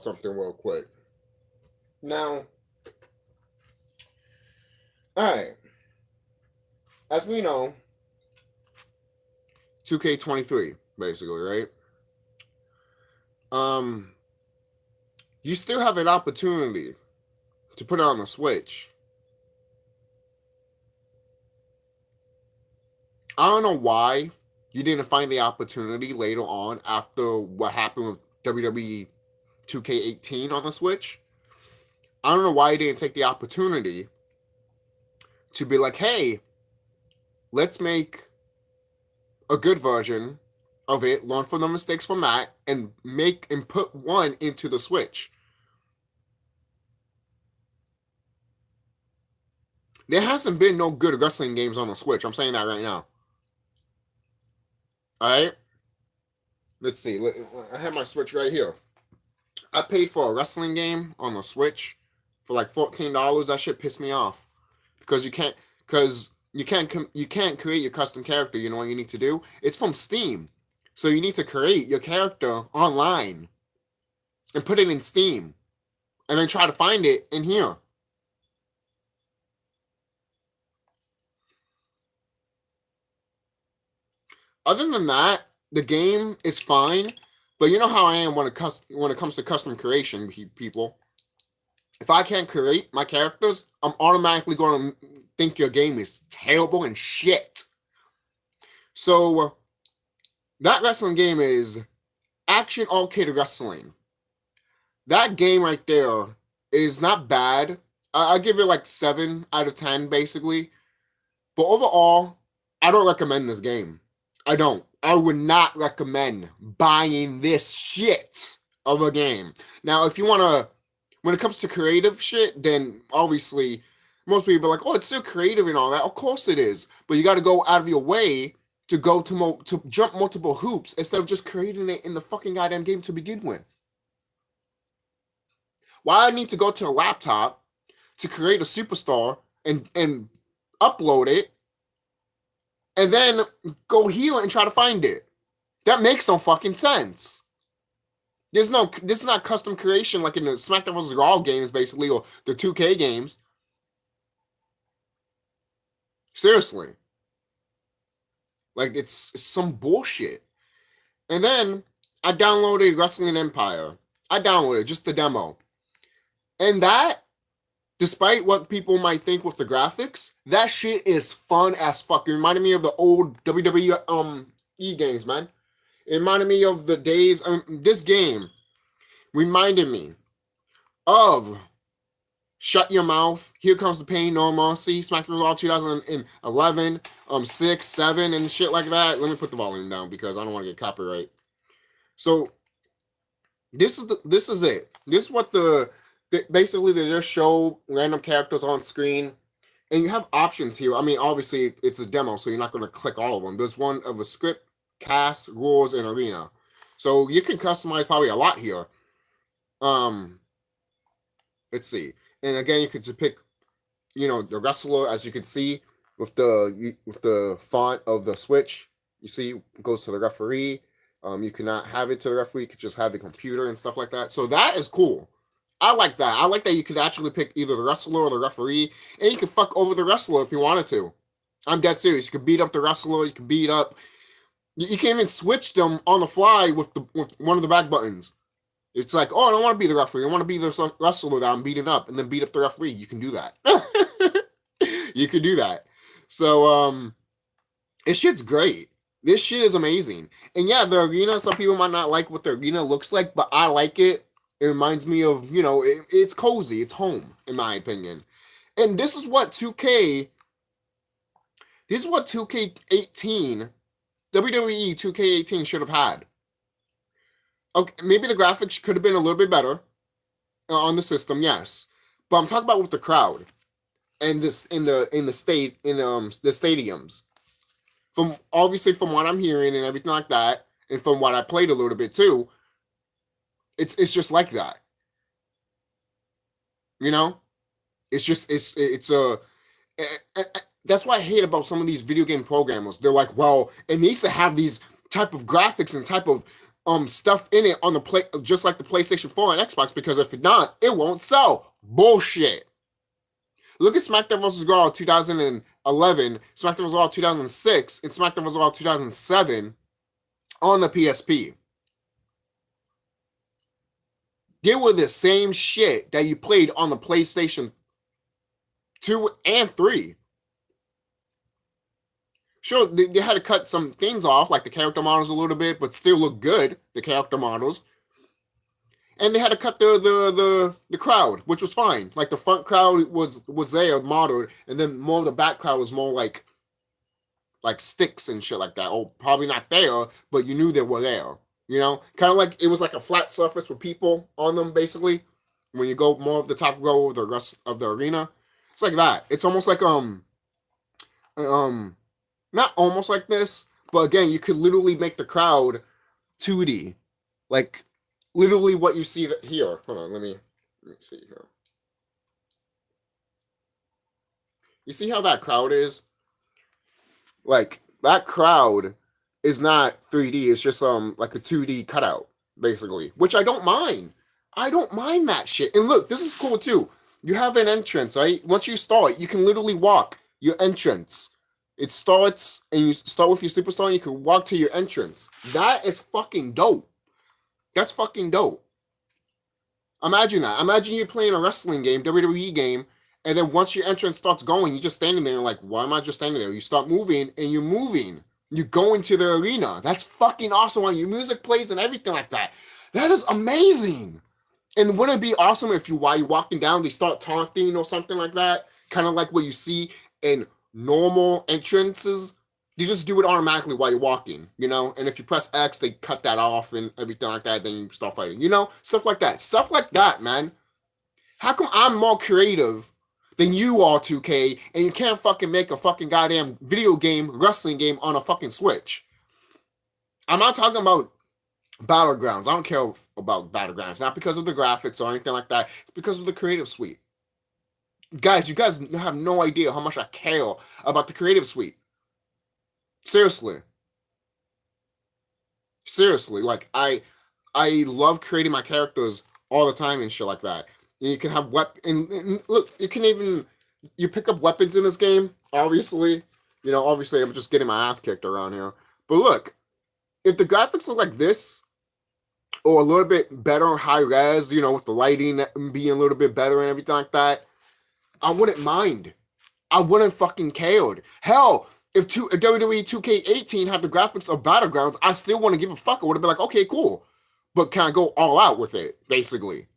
something real quick. Now, alright, as we know, 2K23, basically, right? Um, you still have an opportunity to put it on the Switch. I don't know why you didn't find the opportunity later on after what happened with WWE 2K18 on the Switch. I don't know why you didn't take the opportunity to be like, hey, let's make a good version of it, learn from the mistakes from that, and make and put one into the Switch. There hasn't been no good wrestling games on the Switch. I'm saying that right now. Alright? Let's see. I have my Switch right here. I paid for a wrestling game on the Switch for like $14. That shit pissed me off. Because you can't create your custom character. You know what you need to do? It's from Steam. So you need to create your character online and put it in Steam. And then try to find it in here. Other than that, the game is fine, but you know how I am when it comes to custom creation, people. If I can't create my characters, I'm automatically going to think your game is terrible and shit. So, that wrestling game is Action Arcade Wrestling. That game right there is not bad. I give it like 7 out of 10, basically. But overall, I don't recommend this game. I don't. I would not recommend buying this shit of a game. Now, if you want to, when it comes to creative shit, then obviously most people are like, oh, it's still creative and all that. Of course it is. But you got to go out of your way to go to jump multiple hoops instead of just creating it in the fucking goddamn game to begin with. Why I need to go to a laptop to create a superstar and upload it and then go here and try to find it? That makes no fucking sense. This is not custom creation like in the SmackDown vs. Raw games, basically, or the 2K games. Seriously. Like, it's some bullshit. And then, I downloaded Wrestling Empire. I downloaded just the demo. And that, despite what people might think with the graphics, that shit is fun as fuck. It reminded me of the old WWE games, man. It reminded me of the days. This game reminded me of Shut Your Mouth, Here Comes the Pain, No Mercy, SmackDown Raw 2011, 6, 7, and shit like that. Let me put the volume down because I don't want to get copyright. So this is it. This is what basically they just show random characters on screen, and you have options here. I mean, obviously it's a demo, so you're not going to click all of them. There's one of a script, cast, rules, and arena. So you can customize probably a lot here. Let's see. And again, you could just pick, the wrestler, as you can see with the font of the Switch. You see, it goes to the referee. You cannot have it to the referee. You could just have the computer and stuff like that. So that is cool. I like that. I like that you could actually pick either the wrestler or the referee, and you could fuck over the wrestler if you wanted to. I'm dead serious. You could beat up the wrestler. You could beat up. You can even switch them on the fly with one of the back buttons. It's like, oh, I don't want to be the referee. I want to be the wrestler that I'm beating up, and then beat up the referee. You can do that. You can do that. So, this shit's great. This shit is amazing. And yeah, the arena, some people might not like what the arena looks like, but I like it. It reminds me of, it's cozy. It's home, in my opinion. And this is what 2K18, WWE 2K18 should have had. Okay, maybe the graphics could have been a little bit better on the system, yes. But I'm talking about with the crowd and this in the stadiums. From what I'm hearing and everything like that, and from what I played a little bit too, it's just like that. That's what I hate about some of these video game programmers. They're like, well, it needs to have these type of graphics and type of stuff in it on the play, just like the PlayStation 4 and Xbox, because if not, it won't sell. Bullshit. Look at SmackDown vs. Raw 2011, SmackDown vs. Raw 2006, and SmackDown vs. Raw 2007 on the PSP. They were the same shit that you played on the PlayStation 2 and 3. Sure, they had to cut some things off, like the character models a little bit, but still look good, the character models. And they had to cut the crowd, which was fine. Like the front crowd was there, modeled, and then more of the back crowd was more like sticks and shit like that. Oh, probably not there, but you knew they were there. You know, kind of like it was like a flat surface with people on them, basically. When you go more of the top row of the rest of the arena, it's like that. It's almost like not almost like this, but again, you could literally make the crowd 2D, like literally what you see here. Hold on, let me see here. You see how that crowd is? Like that crowd is not 3D. It's just like a 2D cutout, basically, which I don't mind. I don't mind that shit. And look, this is cool too. You have an entrance, right? Once you start, you can literally walk your entrance. It starts, and you start with your superstar, and you can walk to your entrance. That is fucking dope. That's fucking dope. Imagine that. Imagine you're playing a wrestling game, WWE game, and then once your entrance starts going, you're just standing there, like, why am I just standing there? You start moving, and you're moving. You go into the arena. That's fucking awesome when your music plays and everything like that. That is amazing. And wouldn't it be awesome if while you're walking down, they start taunting or something like that? Kind of like what you see in normal entrances. You just do it automatically while you're walking, you know? And if you press X, they cut that off and everything like that, then you start fighting, you know? Stuff like that. Stuff like that, man. How come I'm more creative than you are, 2K, and you can't fucking make a fucking goddamn video game, wrestling game on a fucking Switch? I'm not talking about Battlegrounds. I don't care about Battlegrounds. Not because of the graphics or anything like that. It's because of the creative suite. Guys, you guys have no idea how much I care about the creative suite. Seriously. Seriously. Like, I love creating my characters all the time and shit like that. And you can have and look, you can even, you pick up weapons in this game, obviously. You know, obviously I'm just getting my ass kicked around here. But look, if the graphics look like this, or a little bit better high res, you know, with the lighting being a little bit better and everything like that, I wouldn't mind. I wouldn't fucking cared. Hell, if WWE 2K18 had the graphics of Battlegrounds, I still wouldn't give a fuck. I would have been like, okay, cool. But can I go all out with it, basically?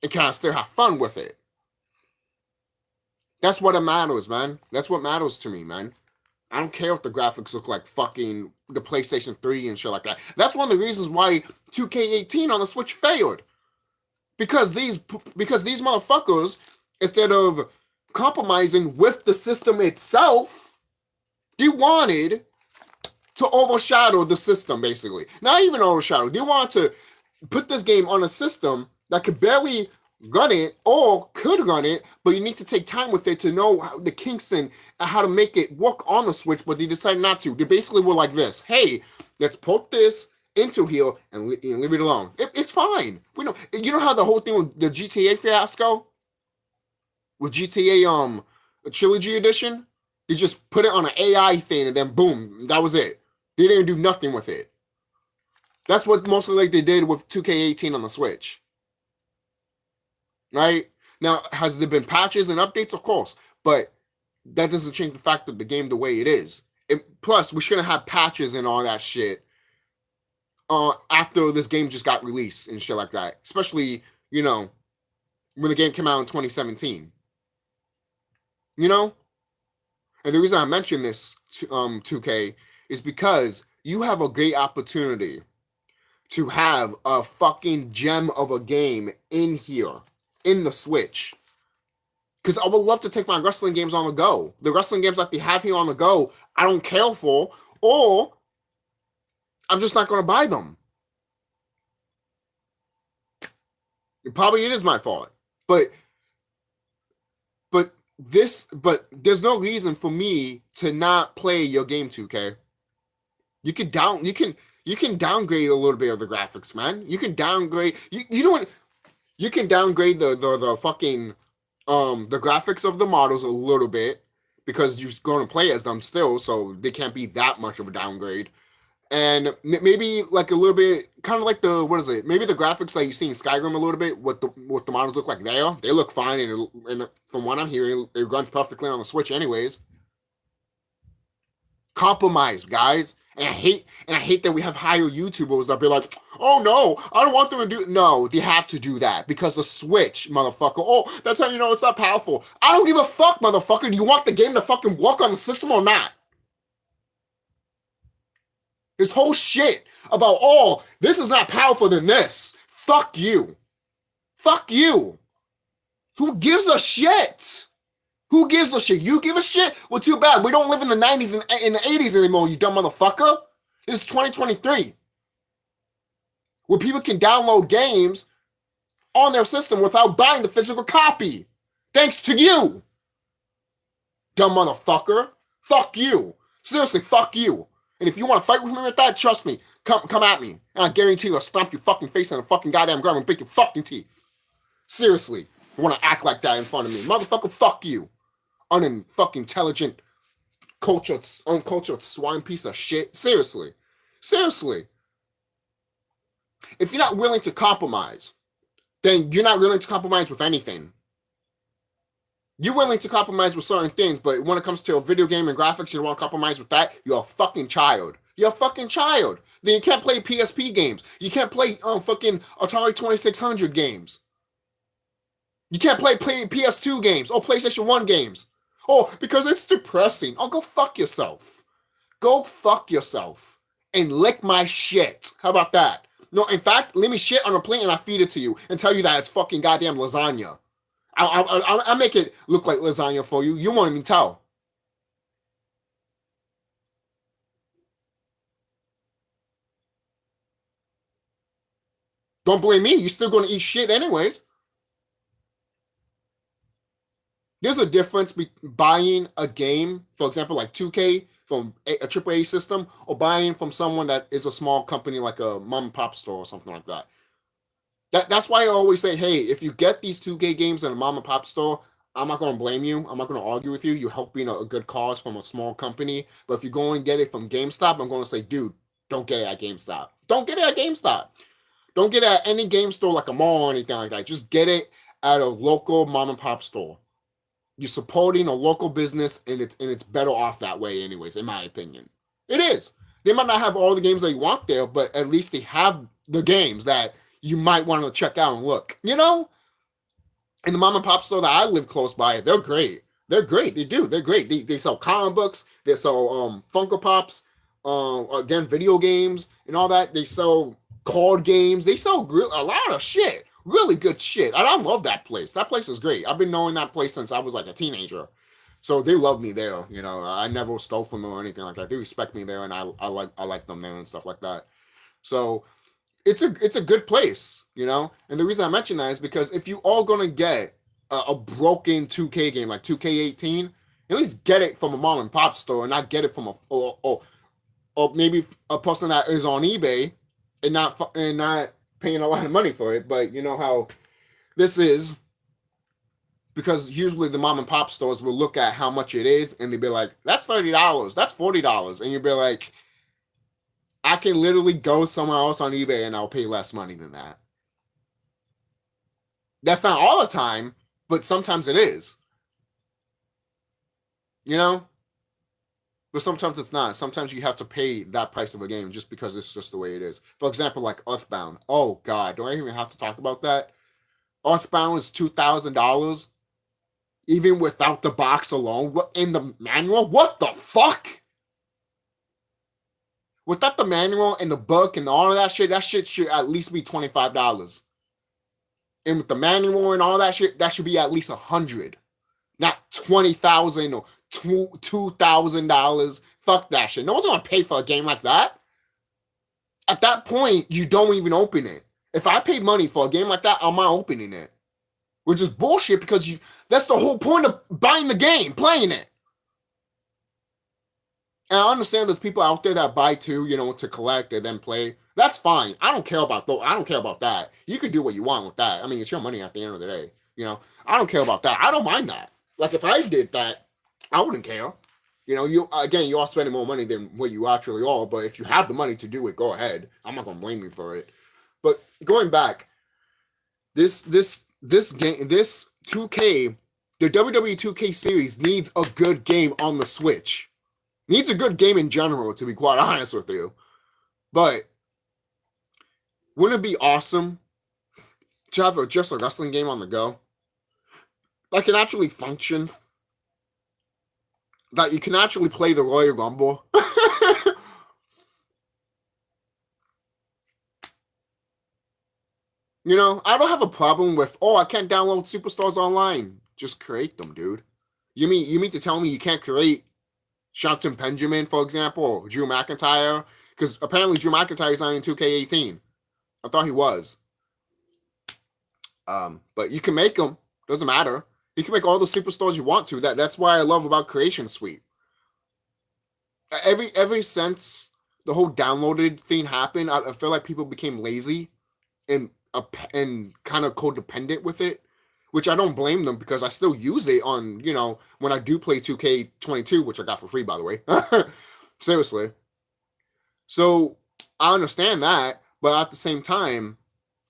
And can I still have fun with it? That's what it matters, man. That's what matters to me, man. I don't care if the graphics look like fucking the PlayStation 3 and shit like that. That's one of the reasons why 2K18 on the Switch failed. Because these motherfuckers, instead of compromising with the system itself, they wanted to overshadow the system, basically. Not even overshadow. They wanted to put this game on a system that could barely run it or could run it, but you need to take time with it to know how the kinks and how to make it work on the Switch, but they decided not to. They basically were like this: hey, let's put this into here and leave it alone. It's fine. We know. You know how the whole thing with the GTA fiasco? With GTA Trilogy Edition? They just put it on an AI thing and then boom, that was it. They didn't do nothing with it. That's what mostly like they did with 2K18 on the Switch. Right? Now, has there been patches and updates? Of course. But that doesn't change the fact of the game the way it is. And plus, we shouldn't have patches and all that shit after this game just got released and shit like that. Especially, you know, when the game came out in 2017. You know? And the reason I mention this, 2K, is because you have a great opportunity to have a fucking gem of a game in here. In the Switch. Because I would love to take my wrestling games on the go. The wrestling games that they have here on the go, I don't care for, or I'm just not going to buy them. Probably it is my fault. But there's no reason for me to not play your game, 2K. You can You can downgrade a little bit of the graphics, man. You can downgrade. You don't. You can downgrade the fucking the graphics of the models a little bit because you're going to play as them still, so they can't be that much of a downgrade. And maybe like a little bit, kind of like the what is it? Maybe the graphics that you see in Skyrim a little bit. What the models look like there, they look fine, and from what I'm hearing, it runs perfectly on the Switch, anyways. Compromise, guys. And I hate that we have higher YouTubers that be like, oh no, I don't want them to do. No, they have to do that because the Switch, motherfucker. Oh, that's how you know it's not powerful. I don't give a fuck, motherfucker. Do you want the game to fucking work on the system or not? This whole shit about, oh, this is not powerful than this. Fuck you. Fuck you. Who gives a shit? Who gives a shit? You give a shit? Well, too bad. We don't live in the 90s and in the 80s anymore, you dumb motherfucker. This is 2023. Where people can download games on their system without buying the physical copy. Thanks to you. Dumb motherfucker. Fuck you. Seriously, fuck you. And if you want to fight with me with that, trust me, come at me. And I guarantee you I'll stomp your fucking face in the fucking goddamn ground and break your fucking teeth. Seriously. You want to act like that in front of me. Motherfucker, fuck you. Unfucking intelligent, uncultured swine piece of shit. Seriously. Seriously. If you're not willing to compromise, then you're not willing to compromise with anything. You're willing to compromise with certain things, but when it comes to a video game and graphics, you don't want to compromise with that, you're a fucking child. You're a fucking child. Then you can't play PSP games. You can't play fucking Atari 2600 games. You can't play PS2 games or PlayStation 1 games. Oh, because it's depressing. Oh, go fuck yourself. Go fuck yourself. And lick my shit. How about that? No, in fact, leave me shit on a plate and I feed it to you and tell you that it's fucking goddamn lasagna. I'll make it look like lasagna for you. You won't even tell. Don't blame me. You're still going to eat shit anyways. There's a difference buying a game, for example, like 2K from a AAA system, or buying from someone that is a small company like a mom and pop store or something like that. That's why I always say, hey, if you get these 2K games in a mom and pop store, I'm not going to blame you. I'm not going to argue with you. You're helping a good cause from a small company. But if you go and get it from GameStop, I'm going to say, dude, don't get it at GameStop. Don't get it at GameStop. Don't get it at any game store like a mall or anything like that. Just get it at a local mom and pop store. You're supporting a local business, and it's better off that way anyways, in my opinion. It is. They might not have all the games that you want there, but at least they have the games that you might want to check out and look. You know? And the mom and pop store that I live close by, they're great. They're great. They do. They're great. They sell comic books. They sell Funko Pops, again, video games and all that. They sell card games. They sell a lot of shit. Really good shit. And I love that place. That place is great. I've been knowing that place since I was like a teenager. So they love me there. You know, I never stole from them or anything like that. They respect me there, and I like them there and stuff like that. So it's a good place, you know. And the reason I mention that is because if you are gonna get a broken 2K game like 2K18, at least get it from a mom and pop store and not get it from or maybe a person that is on eBay and not paying a lot of money for it. But you know how this is, because usually the mom and pop stores will look at how much it is and they'll be like, that's $30, that's $40. And you'll be like, I can literally go somewhere else on eBay and I'll pay less money than that. That's not all the time, but sometimes it is. You know? But sometimes it's not. Sometimes you have to pay that price of a game just because it's just the way it is. For example, like Earthbound. Oh, God. Do I even have to talk about that? Earthbound is $2,000. Even without the box alone. In the manual? What the fuck? Without the manual and the book and all of that shit should at least be $25. And with the manual and all that shit, that should be at least $100. Not $20,000 or $2,000. Fuck that shit. No one's gonna pay for a game like that. At that point, you don't even open it. If I paid money for a game like that, I'm not opening it. Which is bullshit because that's the whole point of buying the game, playing it. And I understand there's people out there that buy too, to collect and then play. That's fine. I don't care about that. You can do what you want with that. I mean, it's your money at the end of the day. I don't care about that. I don't mind that. Like if I did that, I wouldn't care. You are spending more money than what you actually are. But if you have the money to do it, go ahead. I'm not gonna blame you for it. But going back, this game, this 2K, the WWE 2K series needs a good game on the Switch. Needs a good game in general, to be quite honest with you. But wouldn't it be awesome to have just a wrestling game on the go? That can actually function. That you can actually play the Royal Rumble. I don't have a problem with, I can't download Superstars online. Just create them, dude. You mean to tell me you can't create Shelton Benjamin, for example, Drew McIntyre? Because apparently Drew McIntyre is not in 2K18. I thought he was. But you can make them. Doesn't matter. You can make all the superstars you want to. That's why I love about Creation Suite. Ever since the whole downloaded thing happened, I feel like people became lazy and kind of codependent with it, which I don't blame them because I still use it on, when I do play 2K22, which I got for free, by the way. Seriously. So I understand that, but at the same time,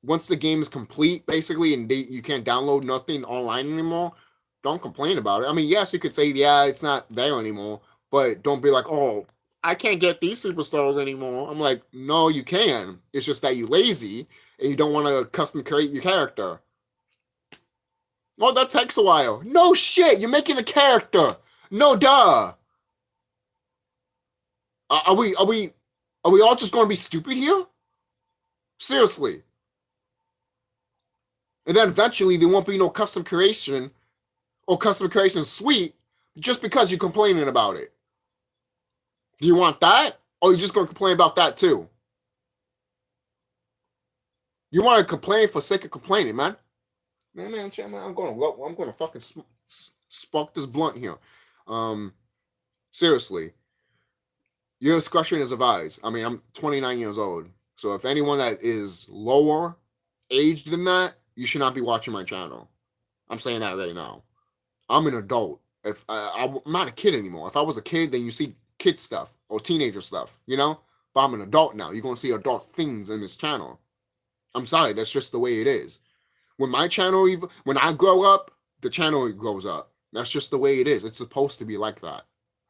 once the game is complete, basically, and you can't download nothing online anymore, don't complain about it. I mean, yes, you could say, yeah, it's not there anymore, but don't be like, oh, I can't get these superstars anymore. I'm like, no, you can. It's just that you're lazy and you don't want to custom create your character. Oh, that takes a while. No shit, you're making a character. No duh. Are we all just going to be stupid here? Seriously. And then eventually there won't be no custom creation or custom creation suite just because you're complaining about it. Do you want that? Or are you just going to complain about that too? You want to complain for sake of complaining, man? Man, I'm going to fucking spark this blunt here. Seriously. Your discretion is advised. I mean, I'm 29 years old. So if anyone that is lower aged than that, you should not be watching my channel. I'm saying that right now. I'm an adult. If I'm not a kid anymore. If I was a kid, then you see kid stuff or teenager stuff, But I'm an adult now. You're going to see adult things in this channel. I'm sorry. That's just the way it is. When my channel, when I grow up, the channel grows up. That's just the way it is. It's supposed to be like that.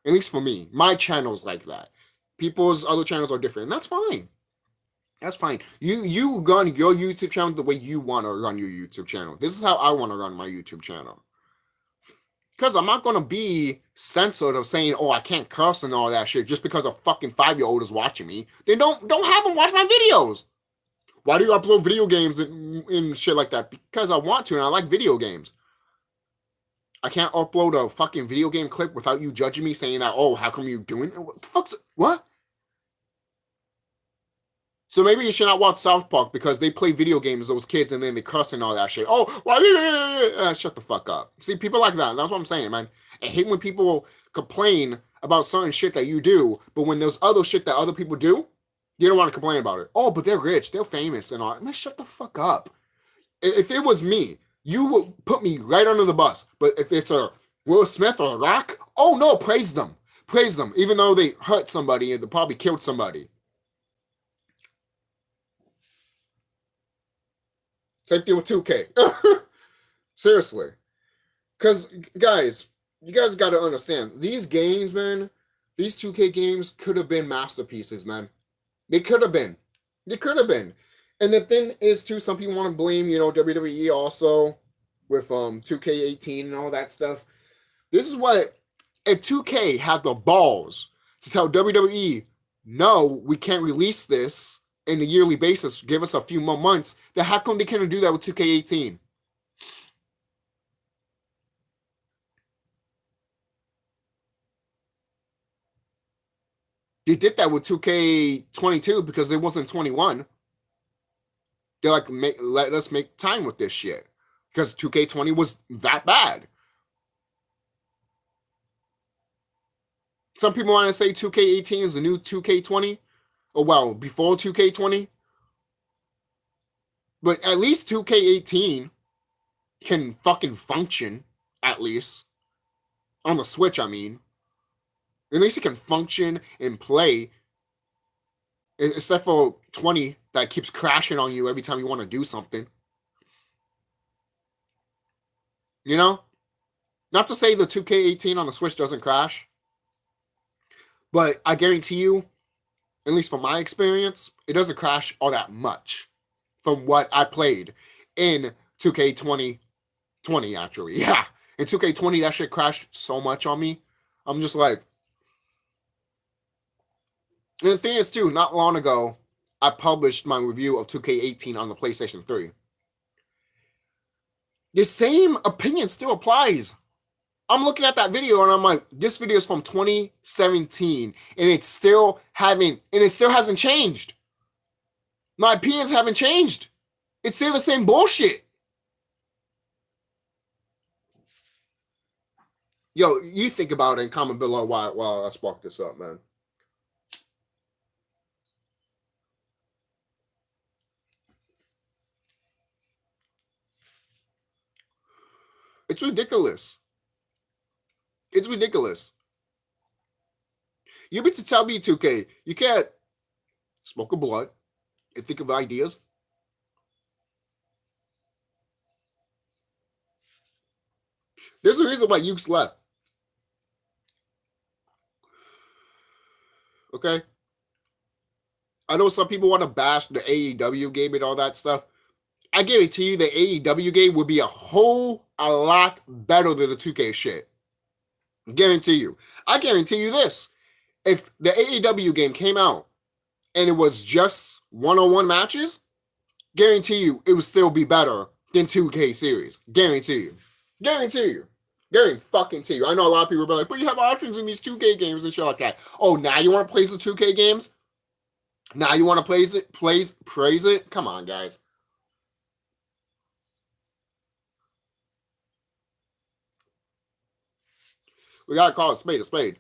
At least for me. My channel's like that. People's other channels are different. And that's fine. That's fine. You run your YouTube channel the way you want to run your YouTube channel. This is how I want to run my YouTube channel. Because I'm not going to be censored of saying, I can't curse and all that shit just because a fucking 5-year-old is watching me. Then don't have them watch my videos. Why do you upload video games and shit like that? Because I want to and I like video games. I can't upload a fucking video game clip without you judging me saying that, how come you doing it? What the fuck's what? So maybe you should not watch South Park because they play video games, those kids, and then they cuss and all that shit. Shut the fuck up. See, people like that. That's what I'm saying, man. I hate when people complain about certain shit that you do, but when there's other shit that other people do, you don't want to complain about it. But they're rich, they're famous and all. Man, shut the fuck up. If it was me, you would put me right under the bus. But if it's a Will Smith or a Rock, no, praise them. Praise them. Even though they hurt somebody and they probably killed somebody. Same thing with 2K. Seriously. Because, guys, you guys got to understand. These games, man, these 2K games could have been masterpieces, man. They could have been. They could have been. And the thing is, too, some people want to blame, WWE also with 2K18 and all that stuff. This is what, if 2K had the balls to tell WWE, no, we can't release this in a yearly basis, give us a few more months, then how come they couldn't do that with 2K18? They did that with 2K22 because it wasn't 21. They're like, let us make time with this shit. Because 2K20 was that bad. Some people want to say 2K18 is the new 2K20. Or, well, before 2K20. But at least 2K18 can fucking function, at least. On the Switch, I mean. At least it can function and play. Except for 20 that keeps crashing on you every time you want to do something. You know? Not to say the 2K18 on the Switch doesn't crash. But I guarantee you, at least from my experience, it doesn't crash all that much. From what I played in 2K20, actually. Yeah. In 2K20, that shit crashed so much on me. I'm just like... And the thing is, too, not long ago, I published my review of 2K18 on the PlayStation 3. The same opinion still applies. I'm looking at that video and I'm like, this video is from 2017 and it still hasn't changed. My opinions haven't changed. It's still the same bullshit. Yo, you think about it and comment below while I spark this up, man. It's ridiculous. It's ridiculous. You mean to tell me, 2K, you can't smoke a blunt and think of ideas? There's a reason why Yuke's left. Okay? I know some people want to bash the AEW game and all that stuff. I guarantee you the AEW game would be a lot better than the 2K shit. Guarantee you. I guarantee you this. If the AEW game came out and it was just one-on-one matches, guarantee you it would still be better than 2K series. Guarantee you. Guarantee you. Guarantee you. I know a lot of people be like, but you have options in these 2K games and shit like that. Oh, now you want to play some 2K games? Now you want to praise it? Come on, guys. We gotta call it spade a spade.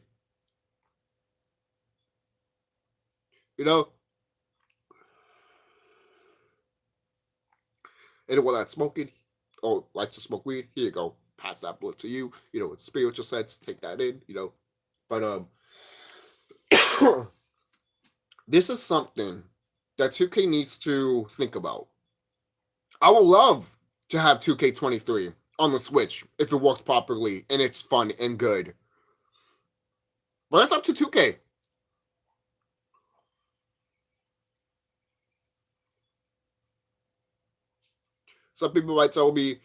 You know? Anyone that's smoking or likes to smoke weed, here you go. Pass that bullet to you. You know, it's spiritual sense. Take that in, you know. But this is something that 2K needs to think about. I would love to have 2K23 on the Switch if it works properly and it's fun and good. But that's up to 2K. Some people might tell me,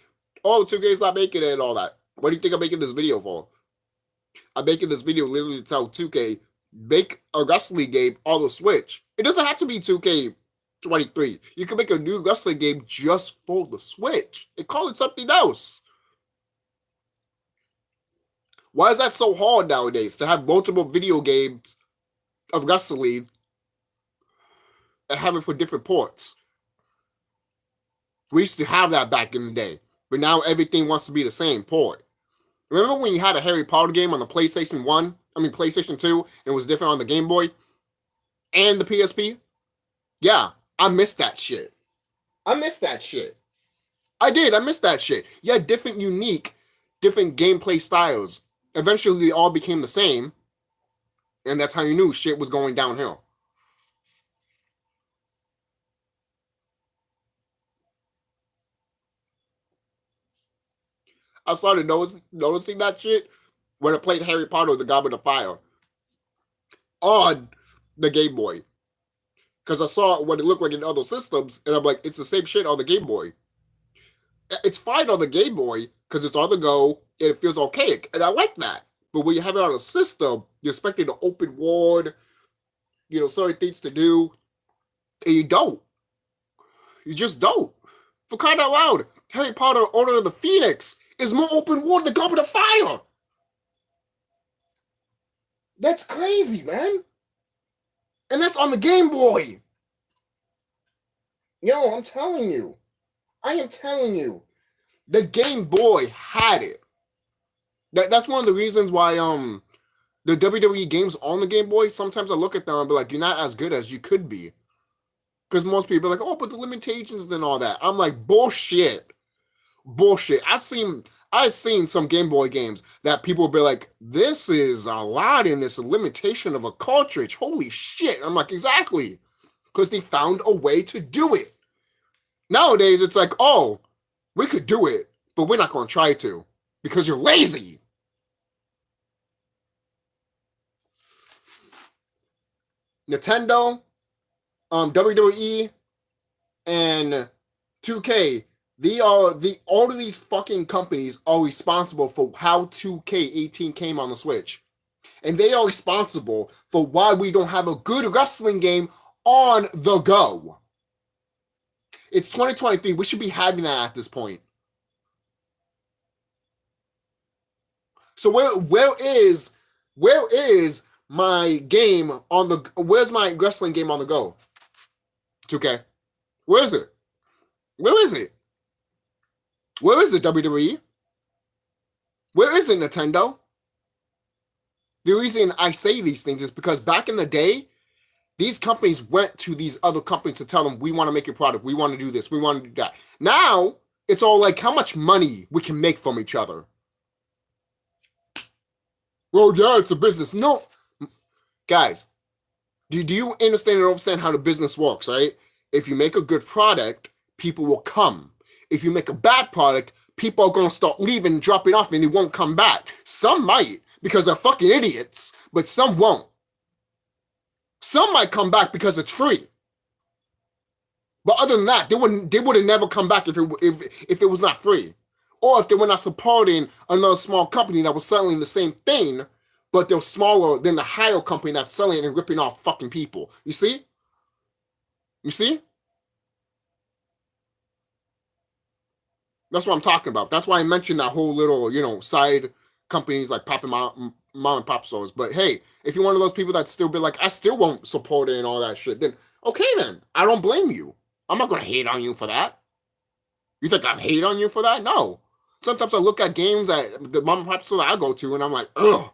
oh, 2K's not making it and all that. What do you think I'm making this video for? I'm making this video literally to tell 2K, make a wrestling game on the Switch. It doesn't have to be 2K23. You can make a new wrestling game just for the Switch and call it something else. Why is that so hard nowadays to have multiple video games of wrestling and have it for different ports? We used to have that back in the day, but now everything wants to be the same port. Remember when you had a Harry Potter game on the PlayStation 2, and it was different on the Game Boy and the PSP? Yeah, I missed that shit. I missed that shit. I did. I missed that shit. You had different gameplay styles. Eventually, they all became the same, and that's how you knew shit was going downhill. I started noticing that shit when I played Harry Potter the Goblet of Fire on the Game Boy. Because I saw what it looked like in other systems, and I'm like, it's the same shit on the Game Boy. It's fine on the Game Boy, because it's on the go, and it feels archaic, and I like that. But when you have it on a system, you're expecting an open world, you know, certain things to do, and you don't. You just don't. For crying out loud, Harry Potter Order of the Phoenix is more open world than Goblet of Fire. That's crazy, man. And that's on the Game Boy. Yo, I'm telling you. I am telling you. The Game Boy had it. That's one of the reasons why The WWE games on the Game Boy, sometimes I look at them and be like, you're not as good as you could be. Because most people are like, oh, but the limitations and all that. I'm like, bullshit. Bullshit. I've seen some Game Boy games that people will be like, this is a lot in this limitation of a cartridge. Holy shit. I'm like, exactly. Because they found a way to do it. Nowadays, it's like, oh, we could do it, but we're not going to try to because you're lazy. Nintendo, WWE, and 2K, all of these fucking companies are responsible for how 2K18 came on the Switch. And they are responsible for why we don't have a good wrestling game on the go. It's 2023. We should be having that at this point. So where is my game on the, where's my wrestling game on the go? 2K. Where is it? Where is it? Where is it, WWE? Where is it, Nintendo? The reason I say these things is because back in the day, these companies went to these other companies to tell them, we want to make your product, we want to do this, we want to do that. Now, it's all like how much money we can make from each other. Well, yeah, it's a business. No. Guys, do you understand how the business works, right? If you make a good product, people will come. If you make a bad product, people are going to start leaving, dropping off, and they won't come back. Some might, because they're fucking idiots, but some won't. Some might come back because it's free. But other than that, they would have never come back if it was not free. Or if they were not supporting another small company that was selling the same thing, but they're smaller than the higher company that's selling and ripping off fucking people. You see? You see? That's what I'm talking about. That's why I mentioned that whole little, side companies like popping mom and pop stores. But hey, if you're one of those people that still be like, I still won't support it and all that shit, then okay then. I don't blame you. I'm not going to hate on you for that. You think I hate on you for that? No. Sometimes I look at games at the mom and pop store that I go to and I'm like, ugh.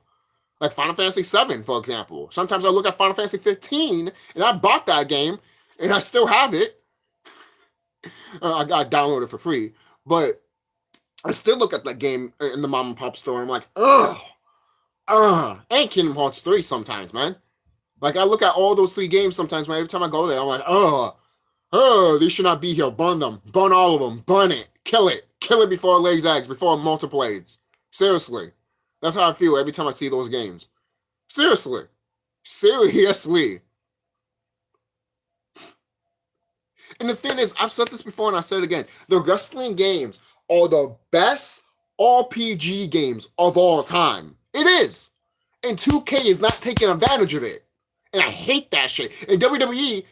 Like Final Fantasy VII, for example. Sometimes I look at Final Fantasy 15 and I bought that game and I still have it. I got downloaded for free. But I still look at that game in the mom and pop store and I'm like, ugh. And Kingdom Hearts 3 sometimes, man. Like I look at all those 3 games sometimes, man. Every time I go there, I'm like, they should not be here. Burn them. Burn all of them. Burn it. Kill it. Kill it before it lays eggs, before it multiplies. Seriously. That's how I feel every time I see those games. Seriously. Seriously. And the thing is, I've said this before and I said it again. The wrestling games are the best RPG games of all time. It is. And 2K is not taking advantage of it. And I hate that shit. And WWE,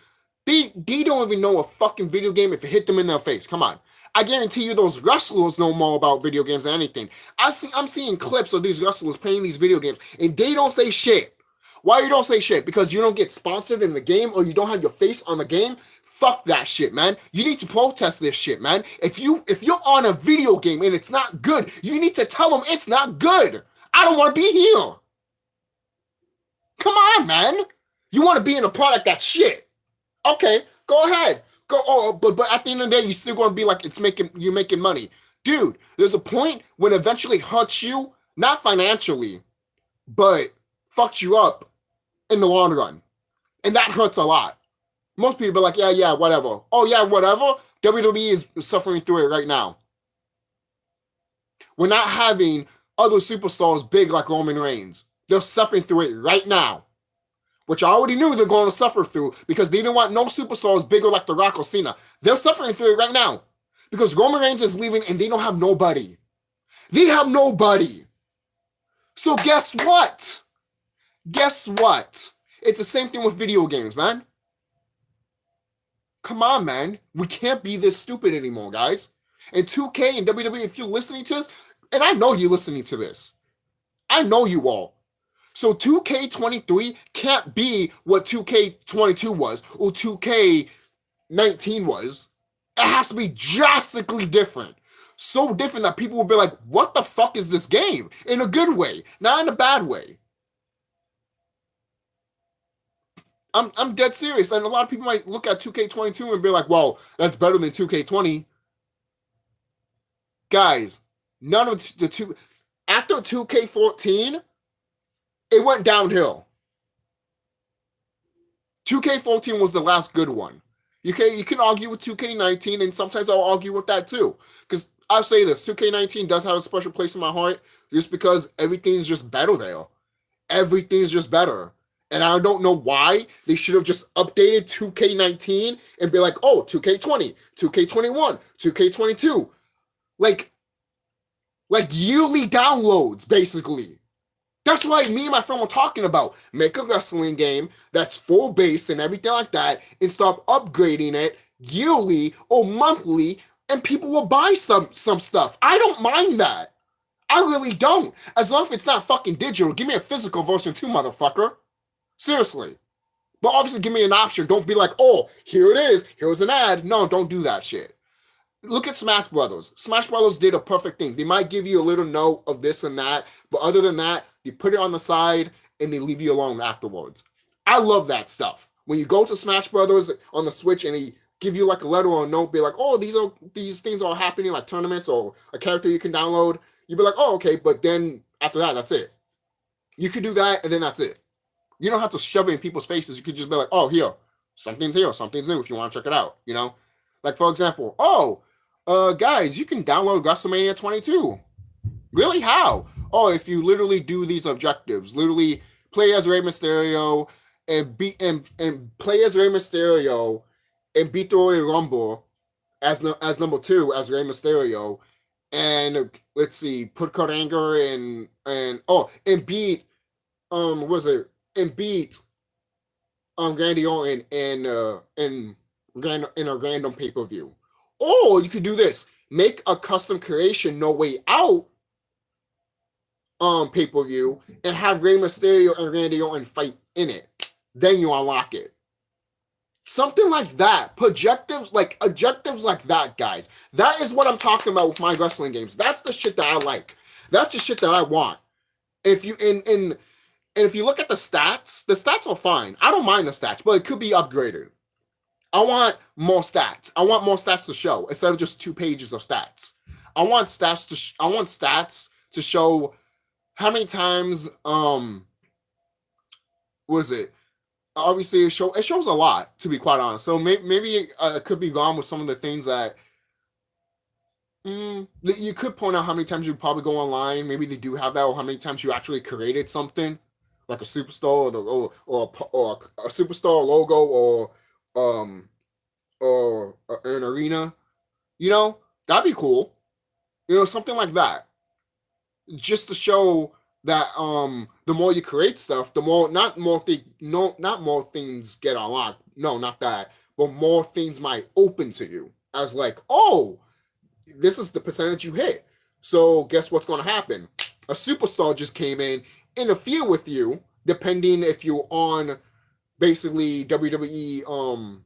they don't even know a fucking video game if it hit them in their face. Come on. I guarantee you those wrestlers know more about video games than anything. I'm seeing clips of these wrestlers playing these video games and they don't say shit. Why you don't say shit? Because you don't get sponsored in the game or you don't have your face on the game? Fuck that shit, man. You need to protest this shit, man. If you're on a video game and it's not good, you need to tell them it's not good. I don't want to be here. Come on, man. You want to be in a product that's shit. Okay, go ahead. But at the end of the day, you're still going to be like, you're making money. Dude, there's a point when eventually hurts you, not financially, but fucks you up in the long run. And that hurts a lot. Most people are like, yeah, whatever. Oh, yeah, whatever. WWE is suffering through it right now. We're not having other superstars big like Roman Reigns. They're suffering through it right now. Which I already knew they're going to suffer through because they didn't want no superstars bigger like The Rock or Cena. They're suffering through it right now because Roman Reigns is leaving and they don't have nobody. They have nobody. So guess what? Guess what? It's the same thing with video games, man. Come on, man. We can't be this stupid anymore, guys. And 2K and WWE, if you're listening to this, and I know you're listening to this. I know you all. So 2K23 can't be what 2K22 was or 2K19 was. It has to be drastically different. So different that people will be like, what the fuck is this game? In a good way, not in a bad way. I'm dead serious. And a lot of people might look at 2K22 and be like, well, that's better than 2K20. Guys, none of the two after 2K14, it went downhill. 2K14 was the last good one. You can argue with 2K19, and sometimes I'll argue with that too. Because I'll say this, 2K19 does have a special place in my heart just because everything's just better there. Everything's just better. And I don't know why they should have just updated 2K19 and be like, oh, 2K20, 2K21, 2K22. Like yearly downloads, basically. That's why me and my friend were talking about. Make a wrestling game that's full base and everything like that, and start upgrading it yearly or monthly, and people will buy some stuff. I don't mind that. I really don't. As long as it's not fucking digital. Give me a physical version too, motherfucker. Seriously. But obviously give me an option. Don't be like, oh, here it is. Here's an ad. No, don't do that shit. Look at Smash Brothers. Smash Brothers did a perfect thing. They might give you a little note of this and that, but other than that, you put it on the side and they leave you alone afterwards. I love that stuff. When you go to Smash Brothers on the Switch and they give you like a letter or a note, be like, oh, these things are happening, like tournaments or a character you can download. You'd be like, oh, okay, but then after that, that's it. You could do that and then that's it. You don't have to shove it in people's faces. You could just be like, oh, something's here, something's new if you want to check it out, you know? Like, for example, guys, you can download WrestleMania 22. Really? How? Oh, if you literally do these objectives, literally play as Rey Mysterio and play as Rey Mysterio and beat the Royal Rumble as number 2 as Rey Mysterio, and let's see, put Kurt Angle and beat Randy Orton in a random pay-per-view. Or you could do this. Make a custom creation No Way Out pay-per-view and have Rey Mysterio and Randy Orton fight in it. Then you unlock it. Something like that. Objectives like that, guys. That is what I'm talking about with my wrestling games. That's the shit that I like. That's the shit that I want. If you and if you look at the stats are fine. I don't mind the stats, but it could be upgraded. I want more stats. I want more stats to show instead of just 2 pages of stats. I want stats to show how many times was it? Obviously, it shows a lot, to be quite honest. So maybe it could be gone with some of the things that you could point out how many times you probably go online. Maybe they do have that, or how many times you actually created something like a superstar or a superstar logo or an arena. You know, that'd be cool. You know, something like that, just to show that the more you create stuff, the more not more things get unlocked. No, not that, but more things might open to you as like, oh, this is the percentage you hit. So guess what's going to happen? A superstar just came in, interfere with you, depending if you're on basically WWE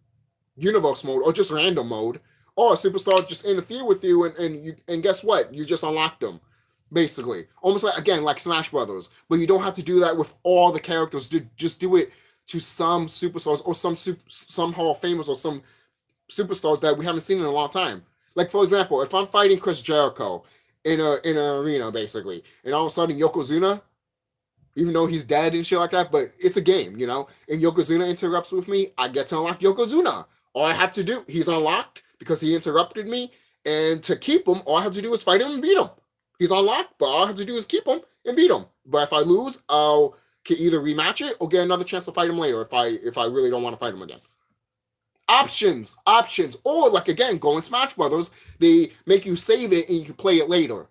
universe mode or just random mode, or a superstar just interfere with you and guess what? You just unlocked them. Basically, almost like Smash Brothers, but you don't have to do that with all the characters. Just do it to some superstars or some Hall of Famers or some superstars that we haven't seen in a long time. Like, for example, if I'm fighting Chris Jericho in an arena, basically, and all of a sudden Yokozuna, even though he's dead and shit like that, but it's a game, you know, and Yokozuna interrupts with me, I get to unlock Yokozuna. All I have to do, he's unlocked because he interrupted me, and to keep him, all I have to do is fight him and beat him. He's unlocked, but all I have to do is keep him and beat him. But if I lose, I'll can either rematch it or get another chance to fight him later if I really don't want to fight him again. Options. Or like again, go in Smash Brothers, they make you save it and you can play it later.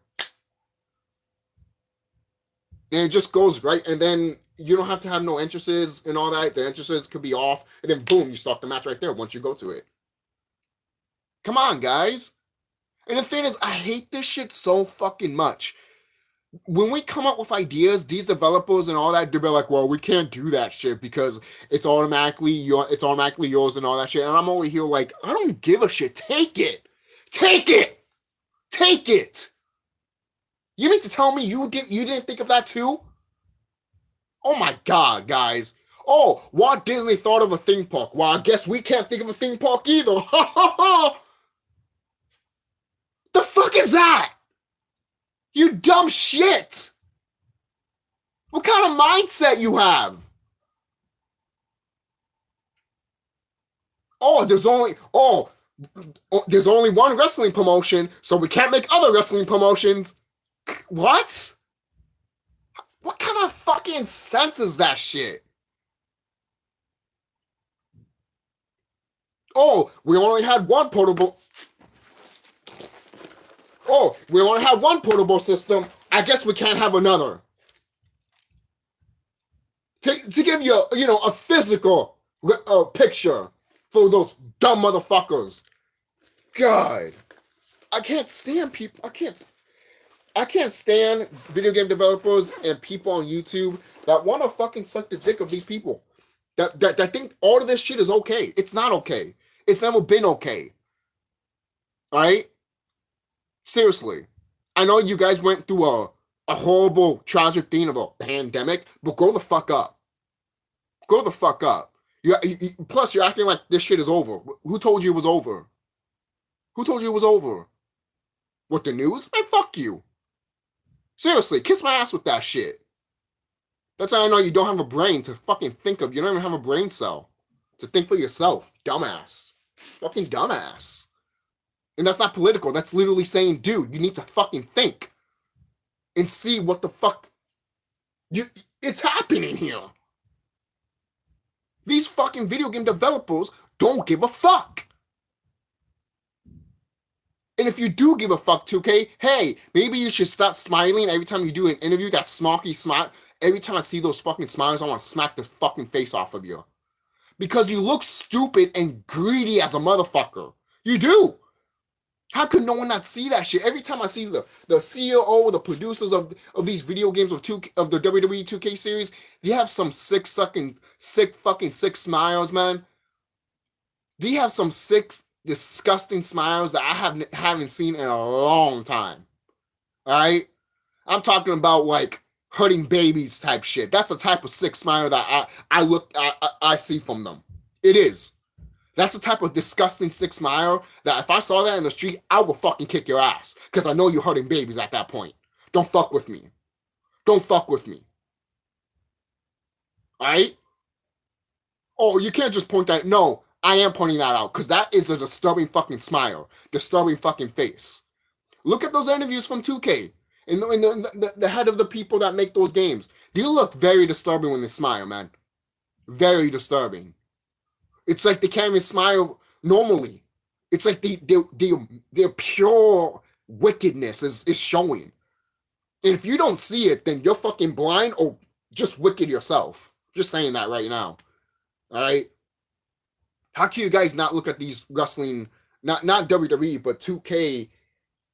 And it just goes right, and then you don't have to have no entrances and all that. The entrances could be off, and then boom, you start the match right there once you go to it. Come on, guys. And the thing is, I hate this shit so fucking much. When we come up with ideas, these developers and all that, they'll be like, well, we can't do that shit because it's automatically yours and all that shit. And I'm over here like, I don't give a shit. Take it. You mean to tell me you didn't think of that too? Oh my God, guys. Oh, Walt Disney thought of a theme park. Well, I guess we can't think of a theme park either. The fuck is that? You dumb shit. What kind of mindset you have? There's only one wrestling promotion, so we can't make other wrestling promotions. What? What kind of fucking sense is that shit? We only had one portable. We only had one portable system. I guess we can't have another. To give you, a physical picture for those dumb motherfuckers. God, I can't stand people. I can't stand video game developers and people on YouTube that want to fucking suck the dick of these people. That think all of this shit is okay. It's not okay. It's never been okay. All right? Seriously. I know you guys went through a horrible, tragic thing of a pandemic, but grow the fuck up. Grow the fuck up. Plus, you're acting like this shit is over. Who told you it was over? Who told you it was over? What, the news? Man, fuck you. Seriously, kiss my ass with that shit. That's how I know you don't have a brain to fucking think of. You don't even have a brain cell to think for yourself. Dumbass. Fucking dumbass. And that's not political. That's literally saying, dude, you need to fucking think and see what the fuck it's happening here. These fucking video game developers don't give a fuck. And if you do give a fuck, 2K, hey, maybe you should stop smiling every time you do an interview, that smarky smile. Every time I see those fucking smiles, I want to smack the fucking face off of you. Because you look stupid and greedy as a motherfucker. You do. How could no one not see that shit? Every time I see the CEO, the producers of these video games of the WWE 2K series, they have some sick fucking sick smiles, man. They have some sick, disgusting smiles that I haven't seen in a long time. All right? I'm talking about like hurting babies type shit. That's the type of sick smile that I see from them. It is. That's the type of disgusting sick smile that if I saw that in the street, I would fucking kick your ass. Because I know you're hurting babies at that point. Don't fuck with me. Don't fuck with me. Alright? Oh, you can't just point that. No, I am pointing that out. Because that is a disturbing fucking smile. Disturbing fucking face. Look at those interviews from 2K. And the head of the people that make those games. They look very disturbing when they smile, man. Very disturbing. It's like they can't even smile normally. It's like their pure wickedness is showing. And if you don't see it, then you're fucking blind or just wicked yourself. Just saying that right now. All right? How can you guys not look at these wrestling, not WWE, but 2K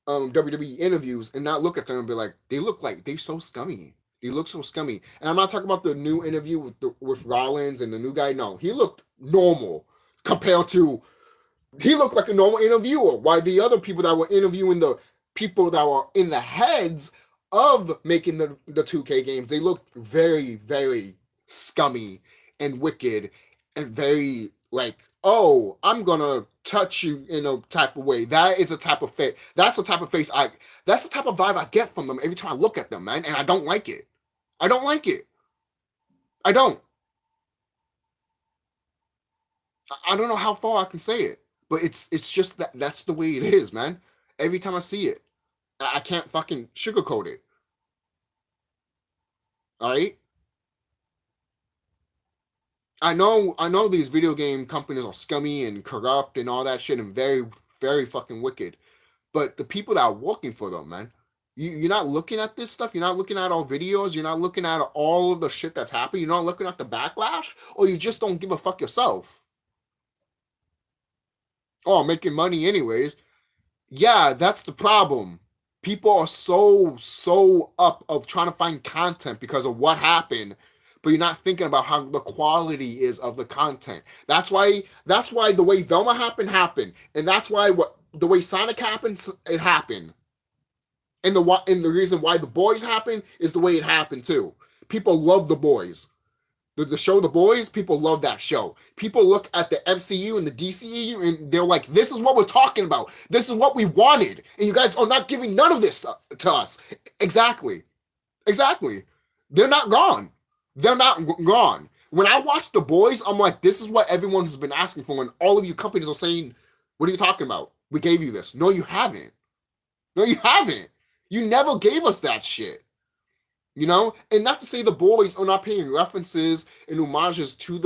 WWE interviews and not look at them and be like, they're so scummy. They look so scummy. And I'm not talking about the new interview with Rollins and the new guy. No, he looked normal compared to, he looked like a normal interviewer. While the other people that were interviewing the people that were in the heads of making the 2K games, they looked very, very scummy and wicked and very like, oh, I'm gonna touch you in a type of way. That is a type of face. That's the type of face that's the type of vibe I get from them every time I look at them, man. And I don't like it. I don't like it. I don't. I don't know how far I can say it, but it's just that's the way it is, man. Every time I see it, I can't fucking sugarcoat it. All right. I know these video game companies are scummy and corrupt and all that shit and very, very fucking wicked. But the people that are working for them, man, you're not looking at this stuff. You're not looking at all videos. You're not looking at all of the shit that's happening. You're not looking at the backlash, or you just don't give a fuck yourself. Oh, making money anyways. Yeah, that's the problem. People are so up of trying to find content because of what happened, but you're not thinking about how the quality is of the content. That's why the way Velma happened, and that's why the way Sonic happened, it happened. And the reason why the boys happened is the way it happened too. People love the boys. The show The Boys, people love that show. People look at the MCU and the DCEU and they're like, this is what we're talking about. This is what we wanted. And you guys are not giving none of this to us. Exactly. Exactly. They're not gone. They're not gone. When I watch The Boys, I'm like, this is what everyone has been asking for. And all of you companies are saying, what are you talking about? We gave you this. No, you haven't. No, you haven't. You never gave us that shit. You know? And not to say The Boys are not paying references and homages to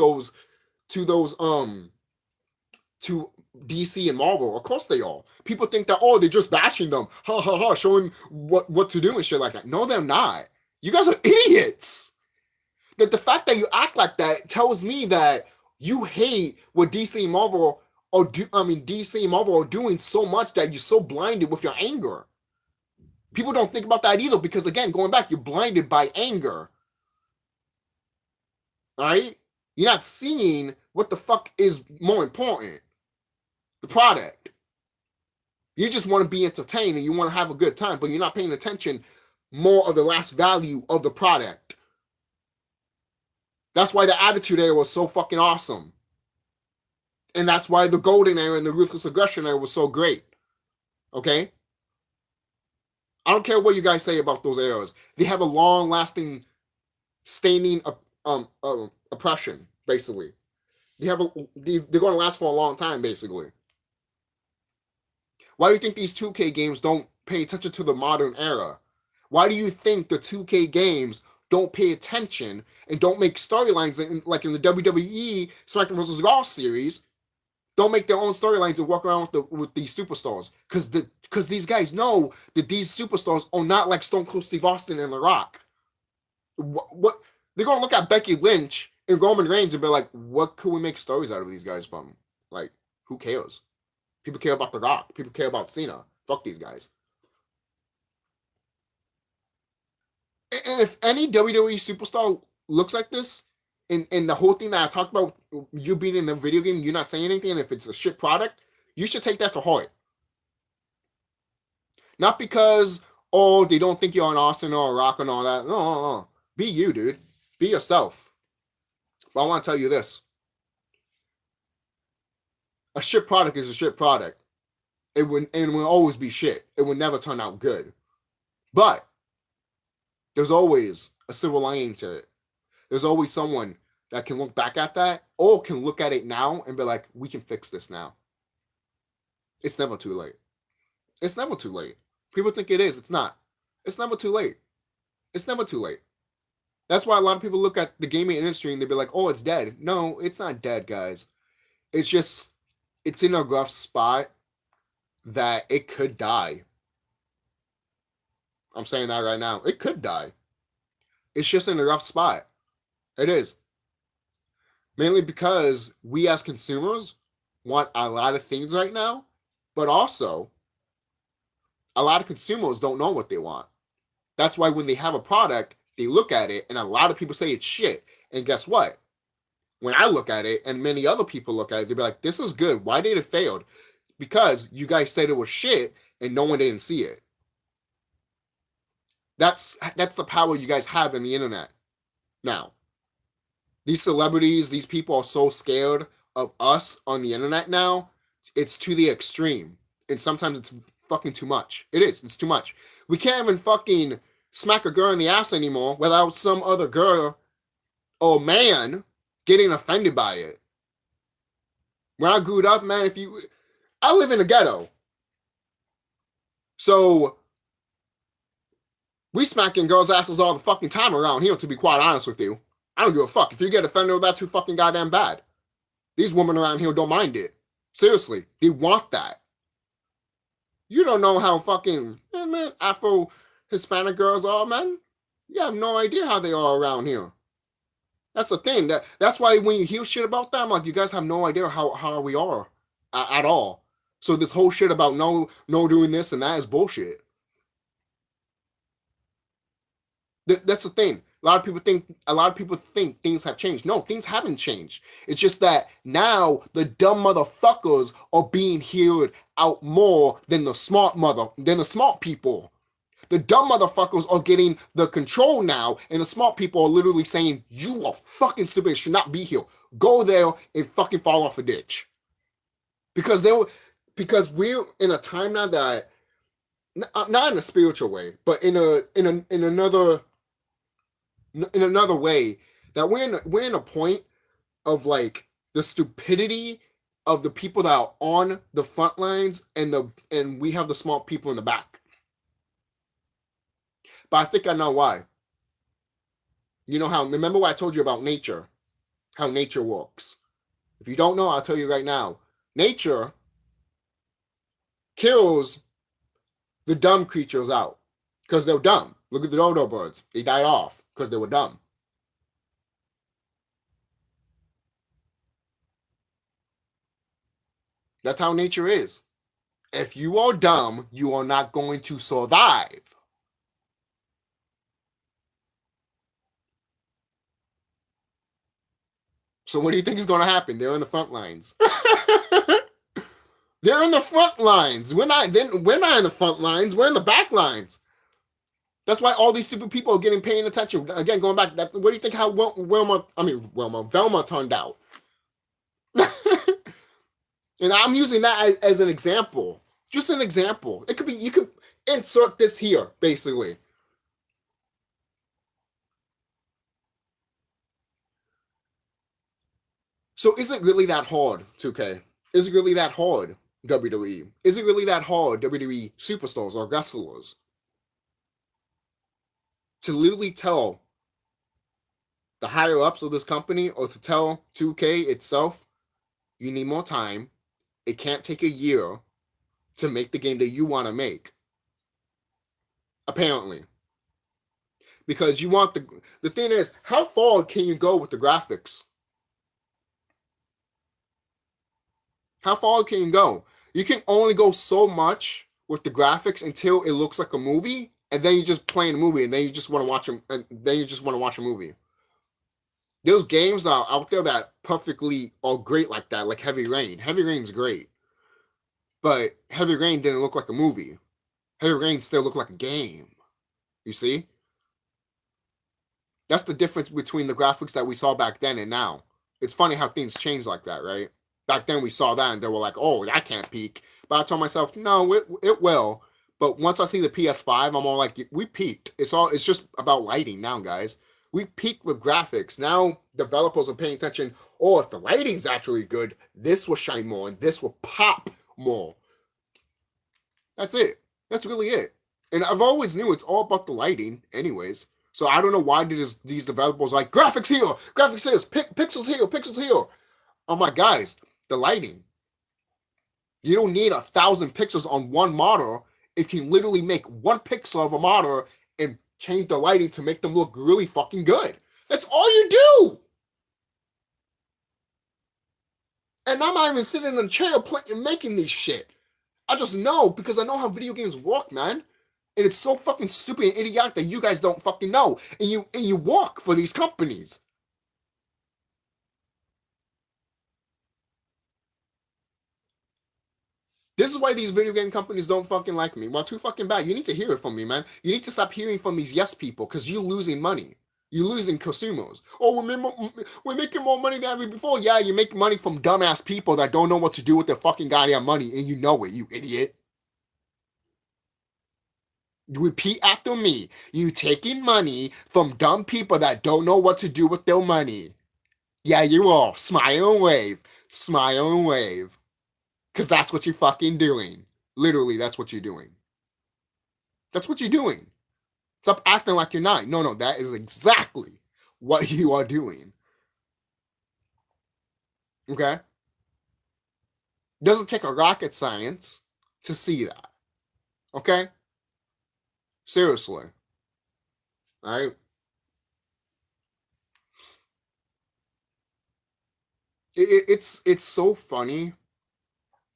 DC and Marvel. Of course they are. People think that, oh, they're just bashing them. Ha ha ha, showing what to do and shit like that. No, they're not. You guys are idiots. That the fact that you act like that tells me that you hate what DC and Marvel DC and Marvel are doing so much that you're so blinded with your anger. People don't think about that either because, again, going back, you're blinded by anger. All right? You're not seeing what the fuck is more important. The product. You just want to be entertained and you want to have a good time, but you're not paying attention more of the last value of the product. That's why the Attitude Era was so fucking awesome. And that's why the Golden Era and the Ruthless Aggression Era was so great. Okay? I don't care what you guys say about those eras. They have a long-lasting, staining oppression, basically. They're going to last for a long time, basically. Why do you think these 2K games don't pay attention to the modern era? Why do you think the 2K games don't pay attention and don't make storylines like in the WWE SmackDown vs. Raw series? Don't make their own storylines and walk around with these superstars. Because these guys know that these superstars are not like Stone Cold Steve Austin and The Rock. What they're going to look at Becky Lynch and Roman Reigns and be like, what could we make stories out of these guys from? Like, who cares? People care about The Rock. People care about Cena. Fuck these guys. And if any WWE superstar looks like this, and the whole thing that I talked about, you being in the video game, you're not saying anything, and if it's a shit product, you should take that to heart. Not because, oh, they don't think you're an Austin or a Rock and all that. No. Be you, dude. Be yourself. But I want to tell you this. A shit product is a shit product. It will always be shit. It will never turn out good. But there's always a silver lining to it. There's always someone that can look back at that or can look at it now and be like, we can fix this now. It's never too late. It's never too late. People think it is. It's not. It's never too late. It's never too late. That's why a lot of people look at the gaming industry and they be like, oh, it's dead. No, it's not dead, guys. It's just, it's in a rough spot that it could die. I'm saying that right now. It could die. It's just in a rough spot. It is. Mainly because we as consumers want a lot of things right now, but also a lot of consumers don't know what they want. That's why when they have a product, they look at it and a lot of people say it's shit. And guess what? When I look at it and many other people look at it, they'll be like, this is good. Why did it fail? Because you guys said it was shit and no one didn't see it. That's the power you guys have in the internet now. These celebrities, these people are so scared of us on the internet now. It's to the extreme. And sometimes it's fucking too much. It is. It's too much. We can't even fucking smack a girl in the ass anymore without some other girl or man getting offended by it. When I grew up, man, I live in a ghetto. So we smacking girls' asses all the fucking time around here, to be quite honest with you. I don't give a fuck. If you get offended with that, too fucking goddamn bad. These women around here don't mind it. Seriously, they want that. You don't know how fucking, man, Afro-Hispanic girls are, man. You have no idea how they are around here. That's the thing. That's why when you hear shit about them, like, you guys have no idea how we are at all. So this whole shit about no doing this and that is bullshit. That's the thing. A lot of people think things have changed. No, things haven't changed. It's just that now the dumb motherfuckers are being heard out more than the smart people. The dumb motherfuckers are getting the control now, and the smart people are literally saying, you are fucking stupid, should not be here. Go there and fucking fall off a ditch. Because we're in a time now that, not in a spiritual way, but in another way, that we're in a point of like the stupidity of the people that are on the front lines, and we have the smart people in the back. But I think I know why. You know how, remember what I told you about nature, how nature works. If you don't know, I'll tell you right now. Nature kills the dumb creatures out because they're dumb. Look at the dodo birds. They died off because they were dumb. That's how nature is. If you are dumb, you are not going to survive. So what do you think is going to happen? They're in the front lines. They're in the front lines. We're not in the front lines. We're in the back lines. That's why all these stupid people are paying attention. Again, going back, what do you think how Velma turned out? And I'm using that as an example. Just an example. It could be, you could insert this here, basically. So is it really that hard, 2K? Is it really that hard, WWE? Is it really that hard, WWE superstars or wrestlers, to literally tell the higher ups of this company, or to tell 2K itself, you need more time, it can't take a year to make the game that you want to make? Apparently. Because you want the thing is, how far can you go with the graphics? How far can you go? You can only go so much with the graphics until it looks like a movie, and then you just play a movie, and then you just want to watch a movie. There's games that are out there that perfectly are great like that, like Heavy Rain. Heavy Rain's great, but Heavy Rain didn't look like a movie. Heavy Rain still looked like a game. You see? That's the difference between the graphics that we saw back then and now. It's funny how things change like that, right? Back then we saw that and they were like, oh, I can't peak. But I told myself, no, it will. But once I see the PS5, I'm all like, we peaked. It's just about lighting now, guys. We peaked with graphics. Now developers are paying attention. Oh, if the lighting's actually good, this will shine more and this will pop more. That's it. That's really it. And I've always knew it's all about the lighting anyways. So I don't know why these developers are like, graphics here, pixels here, pixels here. Oh my guys, the lighting. You don't need 1,000 pixels on one model. It can literally make one pixel of a model and change the lighting to make them look really fucking good. That's all you do. And I'm not even sitting in a chair making these shit. I just know because I know how video games work, man. And it's so fucking stupid and idiotic that you guys don't fucking know. And you work for these companies. This is why these video game companies don't fucking like me. Well, too fucking bad. You need to hear it from me, man. You need to stop hearing from these yes people because you're losing money. You're losing consumers. Oh, we're making more money than ever before. Yeah, you make money from dumbass people that don't know what to do with their fucking goddamn money, and you know it, you idiot. Repeat after me. You taking money from dumb people that don't know what to do with their money. Yeah, you are. Smile and wave. Smile and wave. Because that's what you're fucking doing. Literally, that's what you're doing. That's what you're doing. Stop acting like you're not. No, that is exactly what you are doing. Okay? Doesn't take a rocket science to see that. Okay? Seriously. Alright? It's so funny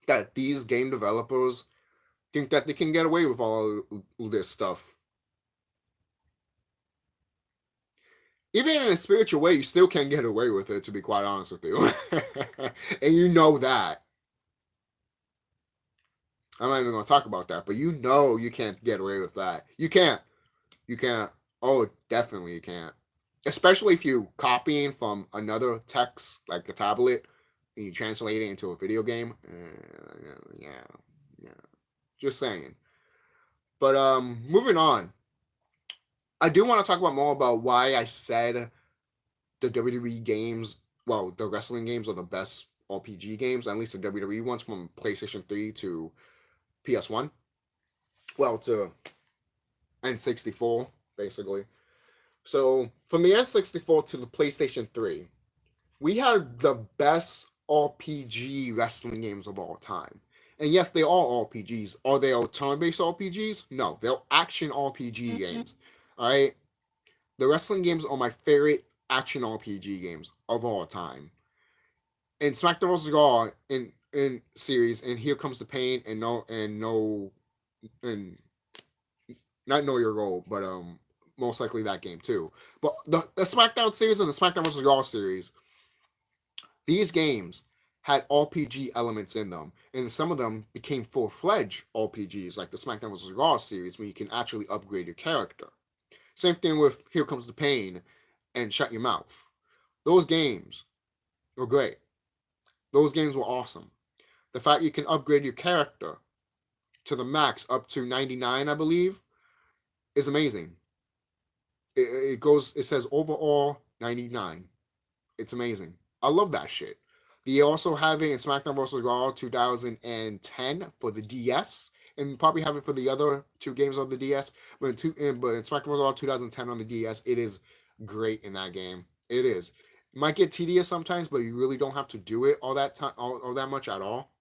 that these game developers think that they can get away with all this stuff. Even in a spiritual way, you still can't get away with it, to be quite honest with you. And you know that. I'm not even going to talk about that, but you know you can't get away with that. You can't. You can't. Oh, definitely you can't. Especially if you copying from another text, like a tablet, and you translate it into a video game. Yeah, yeah. Just saying. But moving on. I do want to talk about more about why I said the WWE games, well, the wrestling games are the best RPG games, at least the WWE ones from PlayStation 3 to PS1. Well, to N64, basically. So, from the N64 to the PlayStation 3, we had the best RPG wrestling games of all time. And yes, they are RPGs. Are they all turn-based RPGs? No, they're action RPG games. All right? The wrestling games are my favorite action RPG games of all time. And SmackDown vs. Raw in series, and Here Comes the Pain, and not Know Your Role, but most likely that game too. But the SmackDown series and the SmackDown vs. Raw series, these games had RPG elements in them, and some of them became full-fledged RPGs, like the SmackDown vs. Raw series, where you can actually upgrade your character. Same thing with Here Comes the Pain and Shut Your Mouth. Those games were great. Those games were awesome. The fact you can upgrade your character to the max up to 99, I believe, is amazing. It says overall 99. It's amazing. I love that shit. They also have it in SmackDown vs. Raw 2010 for the DS, and probably have it for the other two games on the DS. But in SmackDown vs. Raw 2010 on the DS, it is great in that game. It is. It might get tedious sometimes, but you really don't have to do it all that time, all that much at all.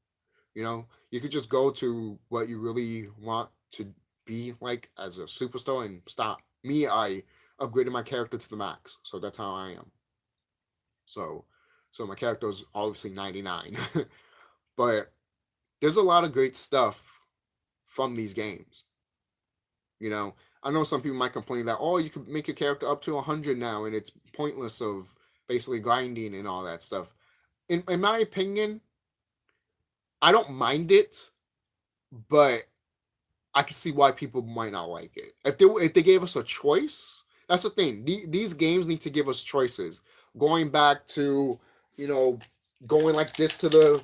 You know, you could just go to what you really want to be like as a superstar and stop. Me, I upgraded my character to the max, so that's how I am. So my character is obviously 99. But there's a lot of great stuff from these games. You know, I know some people might complain that, oh, you can make your character up to 100 now, and it's pointless of basically grinding and all that stuff. In my opinion, I don't mind it, but I can see why people might not like it. If they gave us a choice, that's the thing. These games need to give us choices. Going back to, going like this to the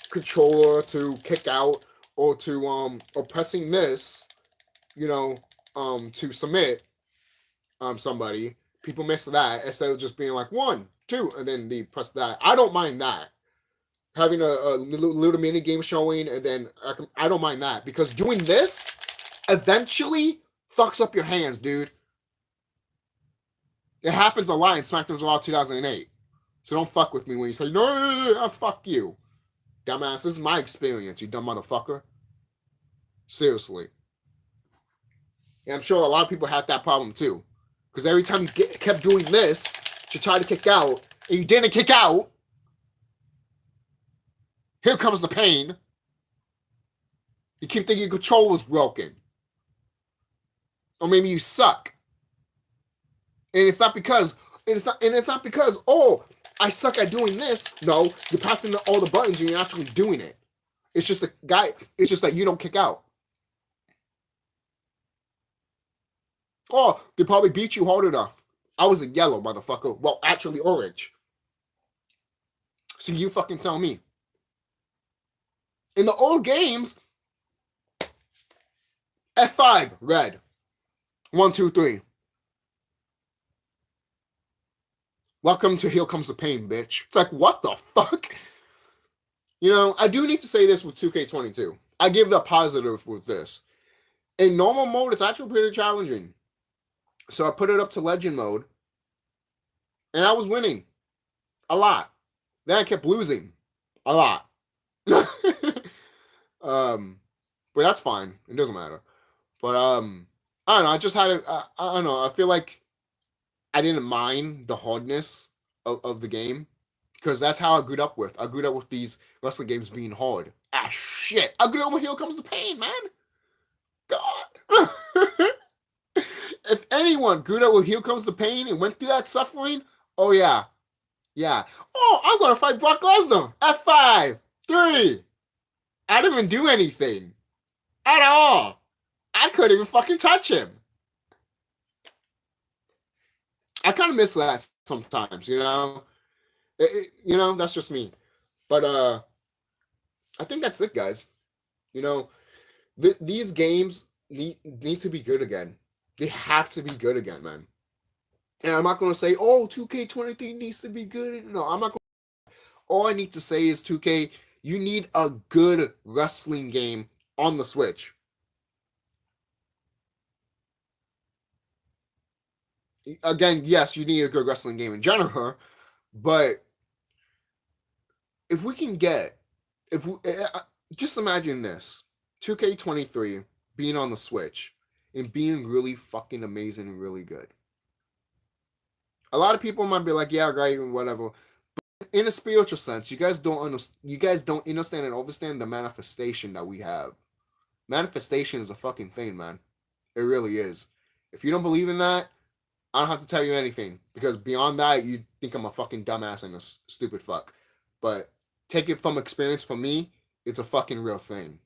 controller to kick out, or to or pressing this, to submit somebody. People miss that instead of just being like 1, 2, and then they press that. I don't mind that. Having a little mini game showing, and then I don't mind that, because doing this eventually fucks up your hands, dude. It happens a lot in SmackDown Raw 2008. So don't fuck with me when you say, no, fuck you. Dumbass, this is my experience, you dumb motherfucker. Seriously. And I'm sure a lot of people had that problem too. Because every time you kept doing this to try to kick out, and you didn't kick out, here comes the pain. You keep thinking your controller's broken. Or maybe you suck. And it's not because, oh, I suck at doing this. No, you're passing all the buttons and you're actually doing it. It's just that you don't kick out. Oh, they probably beat you hard enough. I was a yellow, motherfucker. Well, actually orange. So you fucking tell me. In the old games, F5, red. 1, 2, 3. Welcome to Here Comes the Pain, bitch. It's like, what the fuck? I do need to say this with 2K22. I give the positive with this. In normal mode, it's actually pretty challenging. So I put it up to legend mode, and I was winning a lot. Then I kept losing a lot. But that's fine. It doesn't matter. But I don't know. I just had I don't know. I feel like I didn't mind the hardness of the game, because that's how I grew up with. I grew up with these wrestling games being hard. Ah, shit. I grew up with Here Comes the Pain, man. God. If anyone grew up with Here Comes the Pain and went through that suffering, oh yeah. Yeah. Oh, I'm going to fight Brock Lesnar. F5. 3. I didn't even do anything. At all. I couldn't even fucking touch him. I kind of miss that sometimes, you know? You know, that's just me. But I think that's it, guys. You know, these games need to be good again. They have to be good again, man. And I'm not going to say, oh, 2K23 needs to be good. No, I'm not going to. All I need to say is 2K, you need a good wrestling game on the Switch. Again, yes, you need a good wrestling game in general, but if we can get, if we, just imagine this, 2K23 being on the Switch and being really fucking amazing and really good. A lot of people might be like, yeah, right, and whatever. But in a spiritual sense, you guys don't understand and understand the manifestation that we have. Manifestation is a fucking thing, man. It really is. If you don't believe in that, I don't have to tell you anything, because beyond that, you think I'm a fucking dumbass and a stupid fuck. But take it from experience from me, it's a fucking real thing.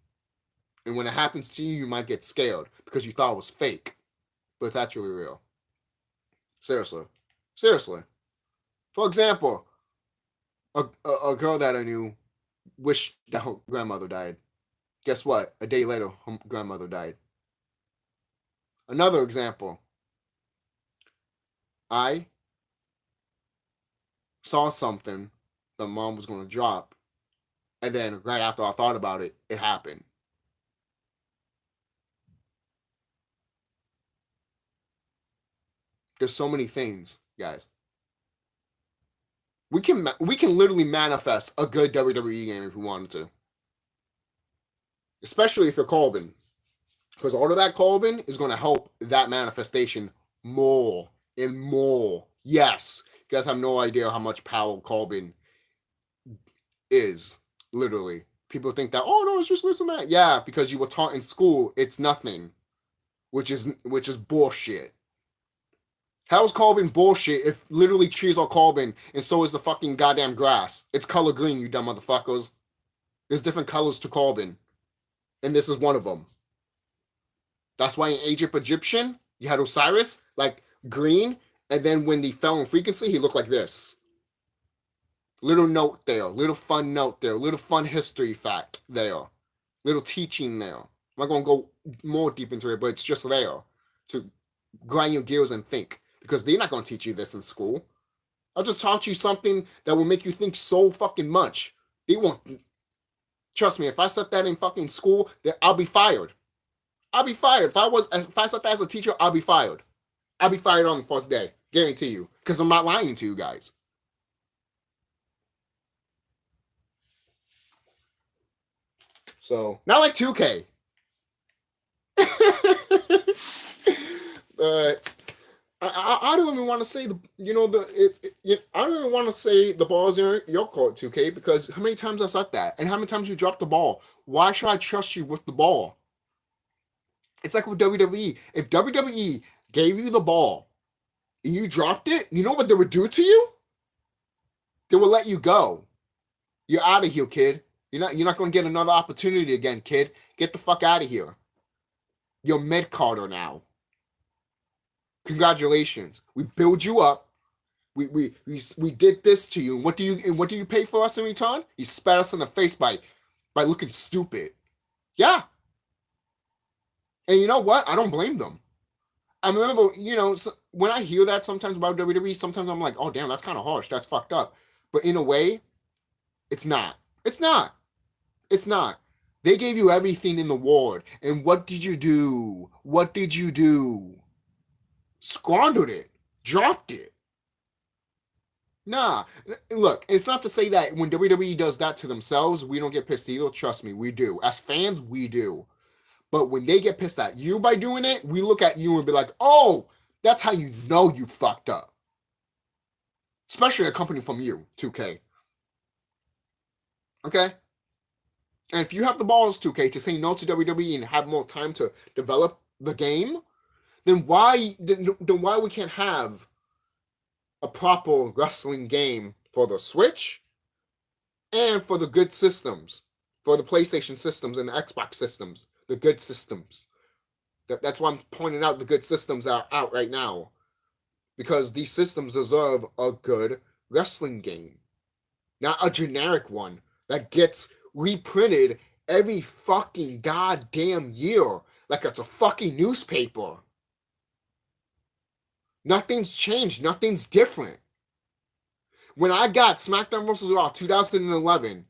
And when it happens to you, you might get scared because you thought it was fake. But it's actually real. Seriously. Seriously. For example, a girl that I knew wished that her grandmother died. Guess what? A day later, her grandmother died. Another example. I saw something that mom was going to drop, and then right after I thought about it, it happened. There's so many things, guys. We can literally manifest a good WWE game if we wanted to, especially if you're Corbin, because all of that Corbin is going to help that manifestation more and more. Yes, you guys have no idea how much power Corbin is. Literally, people think that, oh no, it's just listen to that. Yeah, because you were taught in school it's nothing, which is bullshit. How's Corbin bullshit if literally trees are Corbin and so is the fucking goddamn grass? It's color green, you dumb motherfuckers. There's different colors to Corbin, and this is one of them. That's why in Egyptian, you had Osiris, like green, and then when he fell in frequency, he looked like this. Little note there, little fun note there, little fun history fact there, little teaching there. I'm not going to go more deep into it, but it's just there to grind your gears and think, because they're not going to teach you this in school. I'll just taught you something that will make you think so fucking much. They won't. Trust me, if I said that in fucking school, I'll be fired. I'll be fired. If I said that as a teacher, I'll be fired. I'll be fired on the first day. Guarantee you. Because I'm not lying to you guys. So, not like 2K. But I don't even want to say I don't even want to say the ball's in your court, 2K, because how many times I said that, and how many times you dropped the ball? Why should I trust you with the ball? It's like with WWE. If WWE gave you the ball and you dropped it, you know what they would do to you? They will let you go. You're out of here, kid. You're not going to get another opportunity again, kid. Get the fuck out of here. You're mid-carder now. Congratulations. We build you up. We did this to you. And what do you pay for us in return? You spat us in the face by looking stupid. Yeah. And you know what? I don't blame them. I remember, when I hear that sometimes about WWE, sometimes I'm like, oh damn, that's kind of harsh. That's fucked up. But in a way, it's not. It's not. It's not. They gave you everything in the world. And what did you do? What did you do? Squandered it. Dropped it. Nah. Look, it's not to say that when WWE does that to themselves, we don't get pissed either. Trust me, we do. As fans, we do. But when they get pissed at you by doing it, we look at you and be like, oh, that's how you know you fucked up. Especially a company from you, 2K. Okay? And if you have the balls, 2K, to say no to WWE and have more time to develop the game, then why we can't have a proper wrestling game for the Switch and for the good systems, for the PlayStation systems and the Xbox systems, the good systems. That's why I'm pointing out the good systems that are out right now. Because these systems deserve a good wrestling game. Not a generic one that gets reprinted every fucking goddamn year like it's a fucking newspaper. Nothing's changed. Nothing's different. When I got SmackDown vs. Raw 2011,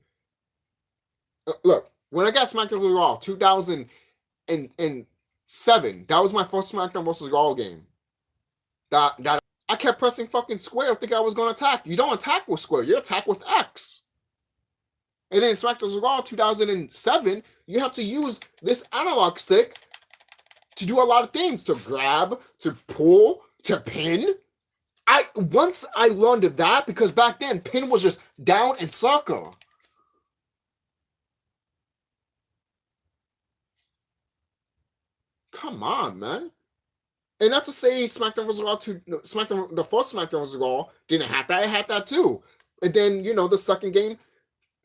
look, when I got SmackDown vs. Raw 2007, that was my first SmackDown vs. Raw game. That I kept pressing fucking square thinking I was going to attack. You don't attack with square, you attack with X. And then SmackDown vs. Raw 2007, you have to use this analog stick to do a lot of things. To grab, to pull, to pin. Once I learned of that, because back then, pin was just down and circle. Come on, man. And not to say SmackDown vs. Raw the first SmackDown vs. Raw didn't have that. It had that too. And then, the second game,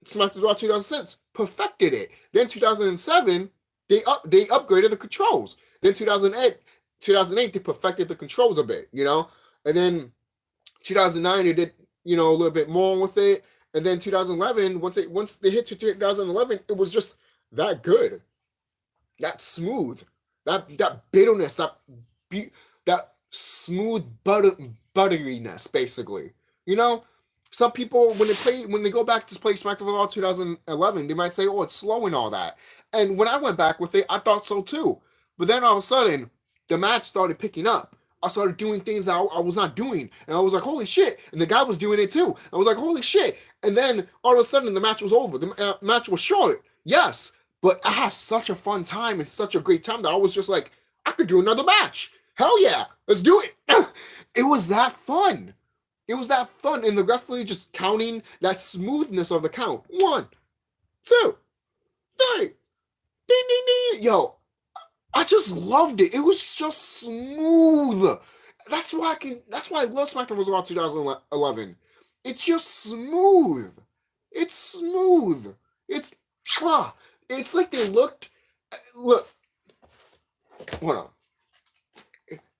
SmackDown vs. Raw 2006, perfected it. Then 2007, they upgraded the controls. Then 2008, they perfected the controls a bit, And then 2009, they did, a little bit more with it. And then 2011, once they hit to 2011, it was just that good, that smooth, that bitterness, that smooth butteriness, basically. Some people, when they go back to play SmackDown Raw 2011, they might say, "Oh, it's slow and all that." And when I went back with it, I thought so too. But then all of a sudden, the match started picking up. I started doing things that I was not doing, and I was like, "Holy shit!" And the guy was doing it too. I was like, "Holy shit!" And then all of a sudden, the match was over. The match was short, yes, but I had such a fun time and such a great time that I was just like, "I could do another match. Hell yeah, let's do it." It was that fun. It was that fun, and the referee just counting that smoothness of the count. 1, 2, 3, ding, ding, ding. Yo, I just loved it. It was just smooth. That's why I love SmackDown vs. Raw 2011. It's just smooth. It's smooth. It's like they look. Hold on.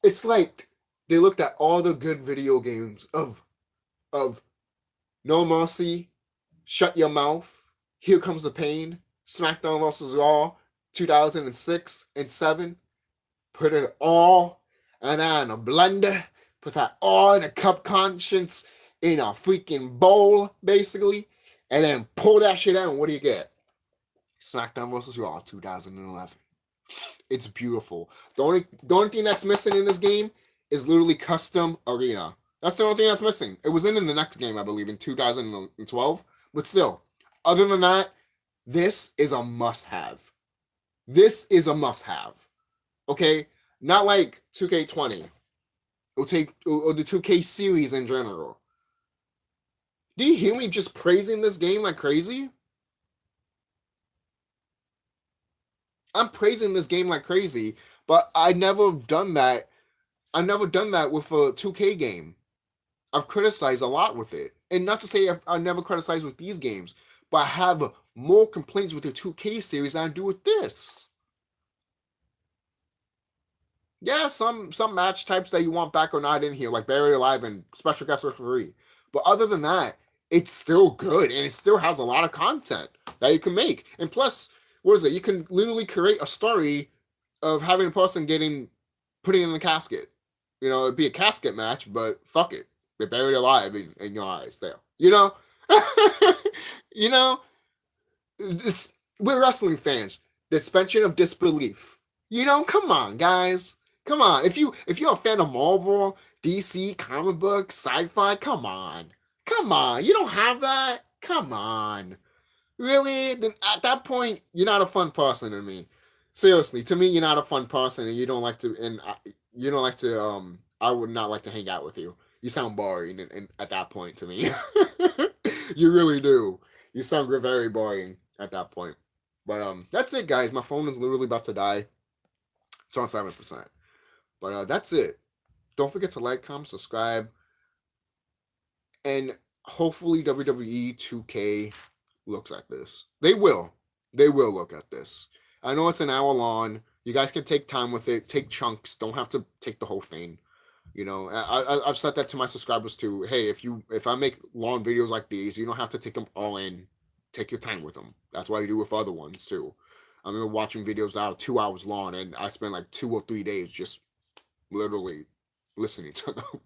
It's like they looked at all the good video games of No Mercy, Shut Your Mouth, Here Comes the Pain, SmackDown vs. Raw 2006 and 7. Put it all in a blender. Put that all in a cup conscience in a freaking bowl, basically. And then pull that shit out, and what do you get? SmackDown vs. Raw 2011. It's beautiful. The only thing that's missing in this game is literally custom arena. That's the only thing that's missing. It was in the next game, I believe, in 2012. But still, other than that, this is a must-have. This is a must-have. Okay? Not like 2K20. Or the 2K series in general. Do you hear me just praising this game like crazy? I'm praising this game like crazy, but I never done that. I've never done that with a 2K game. I've criticized a lot with it. And not to say I never criticized with these games, but I have more complaints with the 2K series than I do with this. Yeah, some match types that you want back are not in here, like Buried Alive and Special Guest Referee. But other than that, it's still good, and it still has a lot of content that you can make. And plus, what is it? You can literally create a story of having a person putting in a casket. It'd be a casket match, but fuck it. They're buried alive in your eyes there. We're wrestling fans. The suspension of disbelief. Come on, guys. Come on. If you're a fan of Marvel, DC, comic books, sci-fi, come on. Come on. You don't have that? Come on. Really? Then at that point, you're not a fun person to me. Seriously, to me, you're not a fun person, and you don't like to. And you don't like to. I would not like to hang out with you. You sound boring, and at that point, to me, you really do. You sound very boring at that point. But that's it, guys. My phone is literally about to die. It's on 7%. But that's it. Don't forget to like, comment, subscribe, and hopefully WWE 2K looks at this. They will. They will look at this. I know it's an hour long. You guys can take time with it. Take chunks. Don't have to take the whole thing. You know, I've said that to my subscribers too. Hey, if I make long videos like these, you don't have to take them all in. Take your time with them. That's why you do with other ones too. I remember watching videos that are 2 hours long, and I spent like 2 or 3 days just literally listening to them.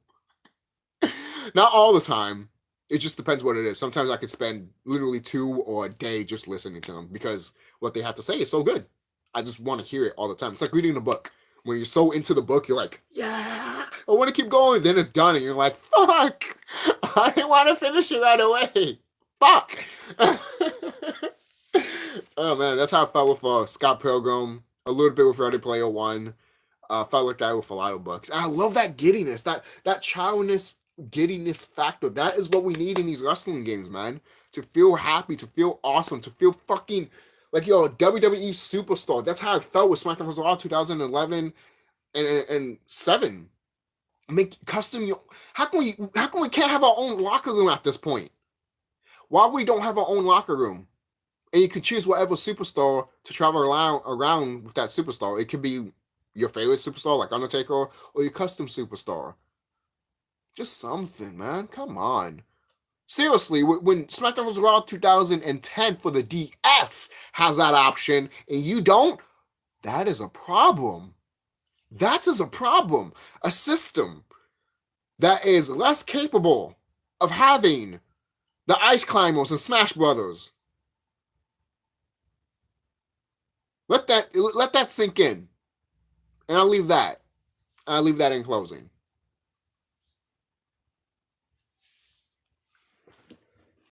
Not all the time. It just depends what it is. Sometimes I could spend literally 2 or a day just listening to them because what they have to say is so good. I just want to hear it all the time. It's like reading a book. When you're so into the book, you're like, yeah, I want to keep going. Then it's done, and you're like, fuck, I didn't want to finish it right away. Fuck. Oh man, that's how I felt with Scott Pilgrim. A little bit with Ready Player One. Felt like that with a lot of books, and I love that giddiness, that childness, giddiness factor. That is what we need in these wrestling games, man. To feel happy, to feel awesome, to feel fucking like yo WWE superstar. That's how I felt with SmackDown vs. Raw 2011 and 7. Make custom. How can we can't have our own locker room at this point? Why we don't have our own locker room? And you can choose whatever superstar to travel around with that superstar. It could be your favorite superstar like Undertaker or your custom superstar. Just something, man. Come on. Seriously, when SmackDown vs. Raw 2010 for the DS has that option and you don't, that is a problem. That is a problem. A system that is less capable of having the Ice Climbers and Smash Brothers. Let that sink in. And I'll leave that in closing.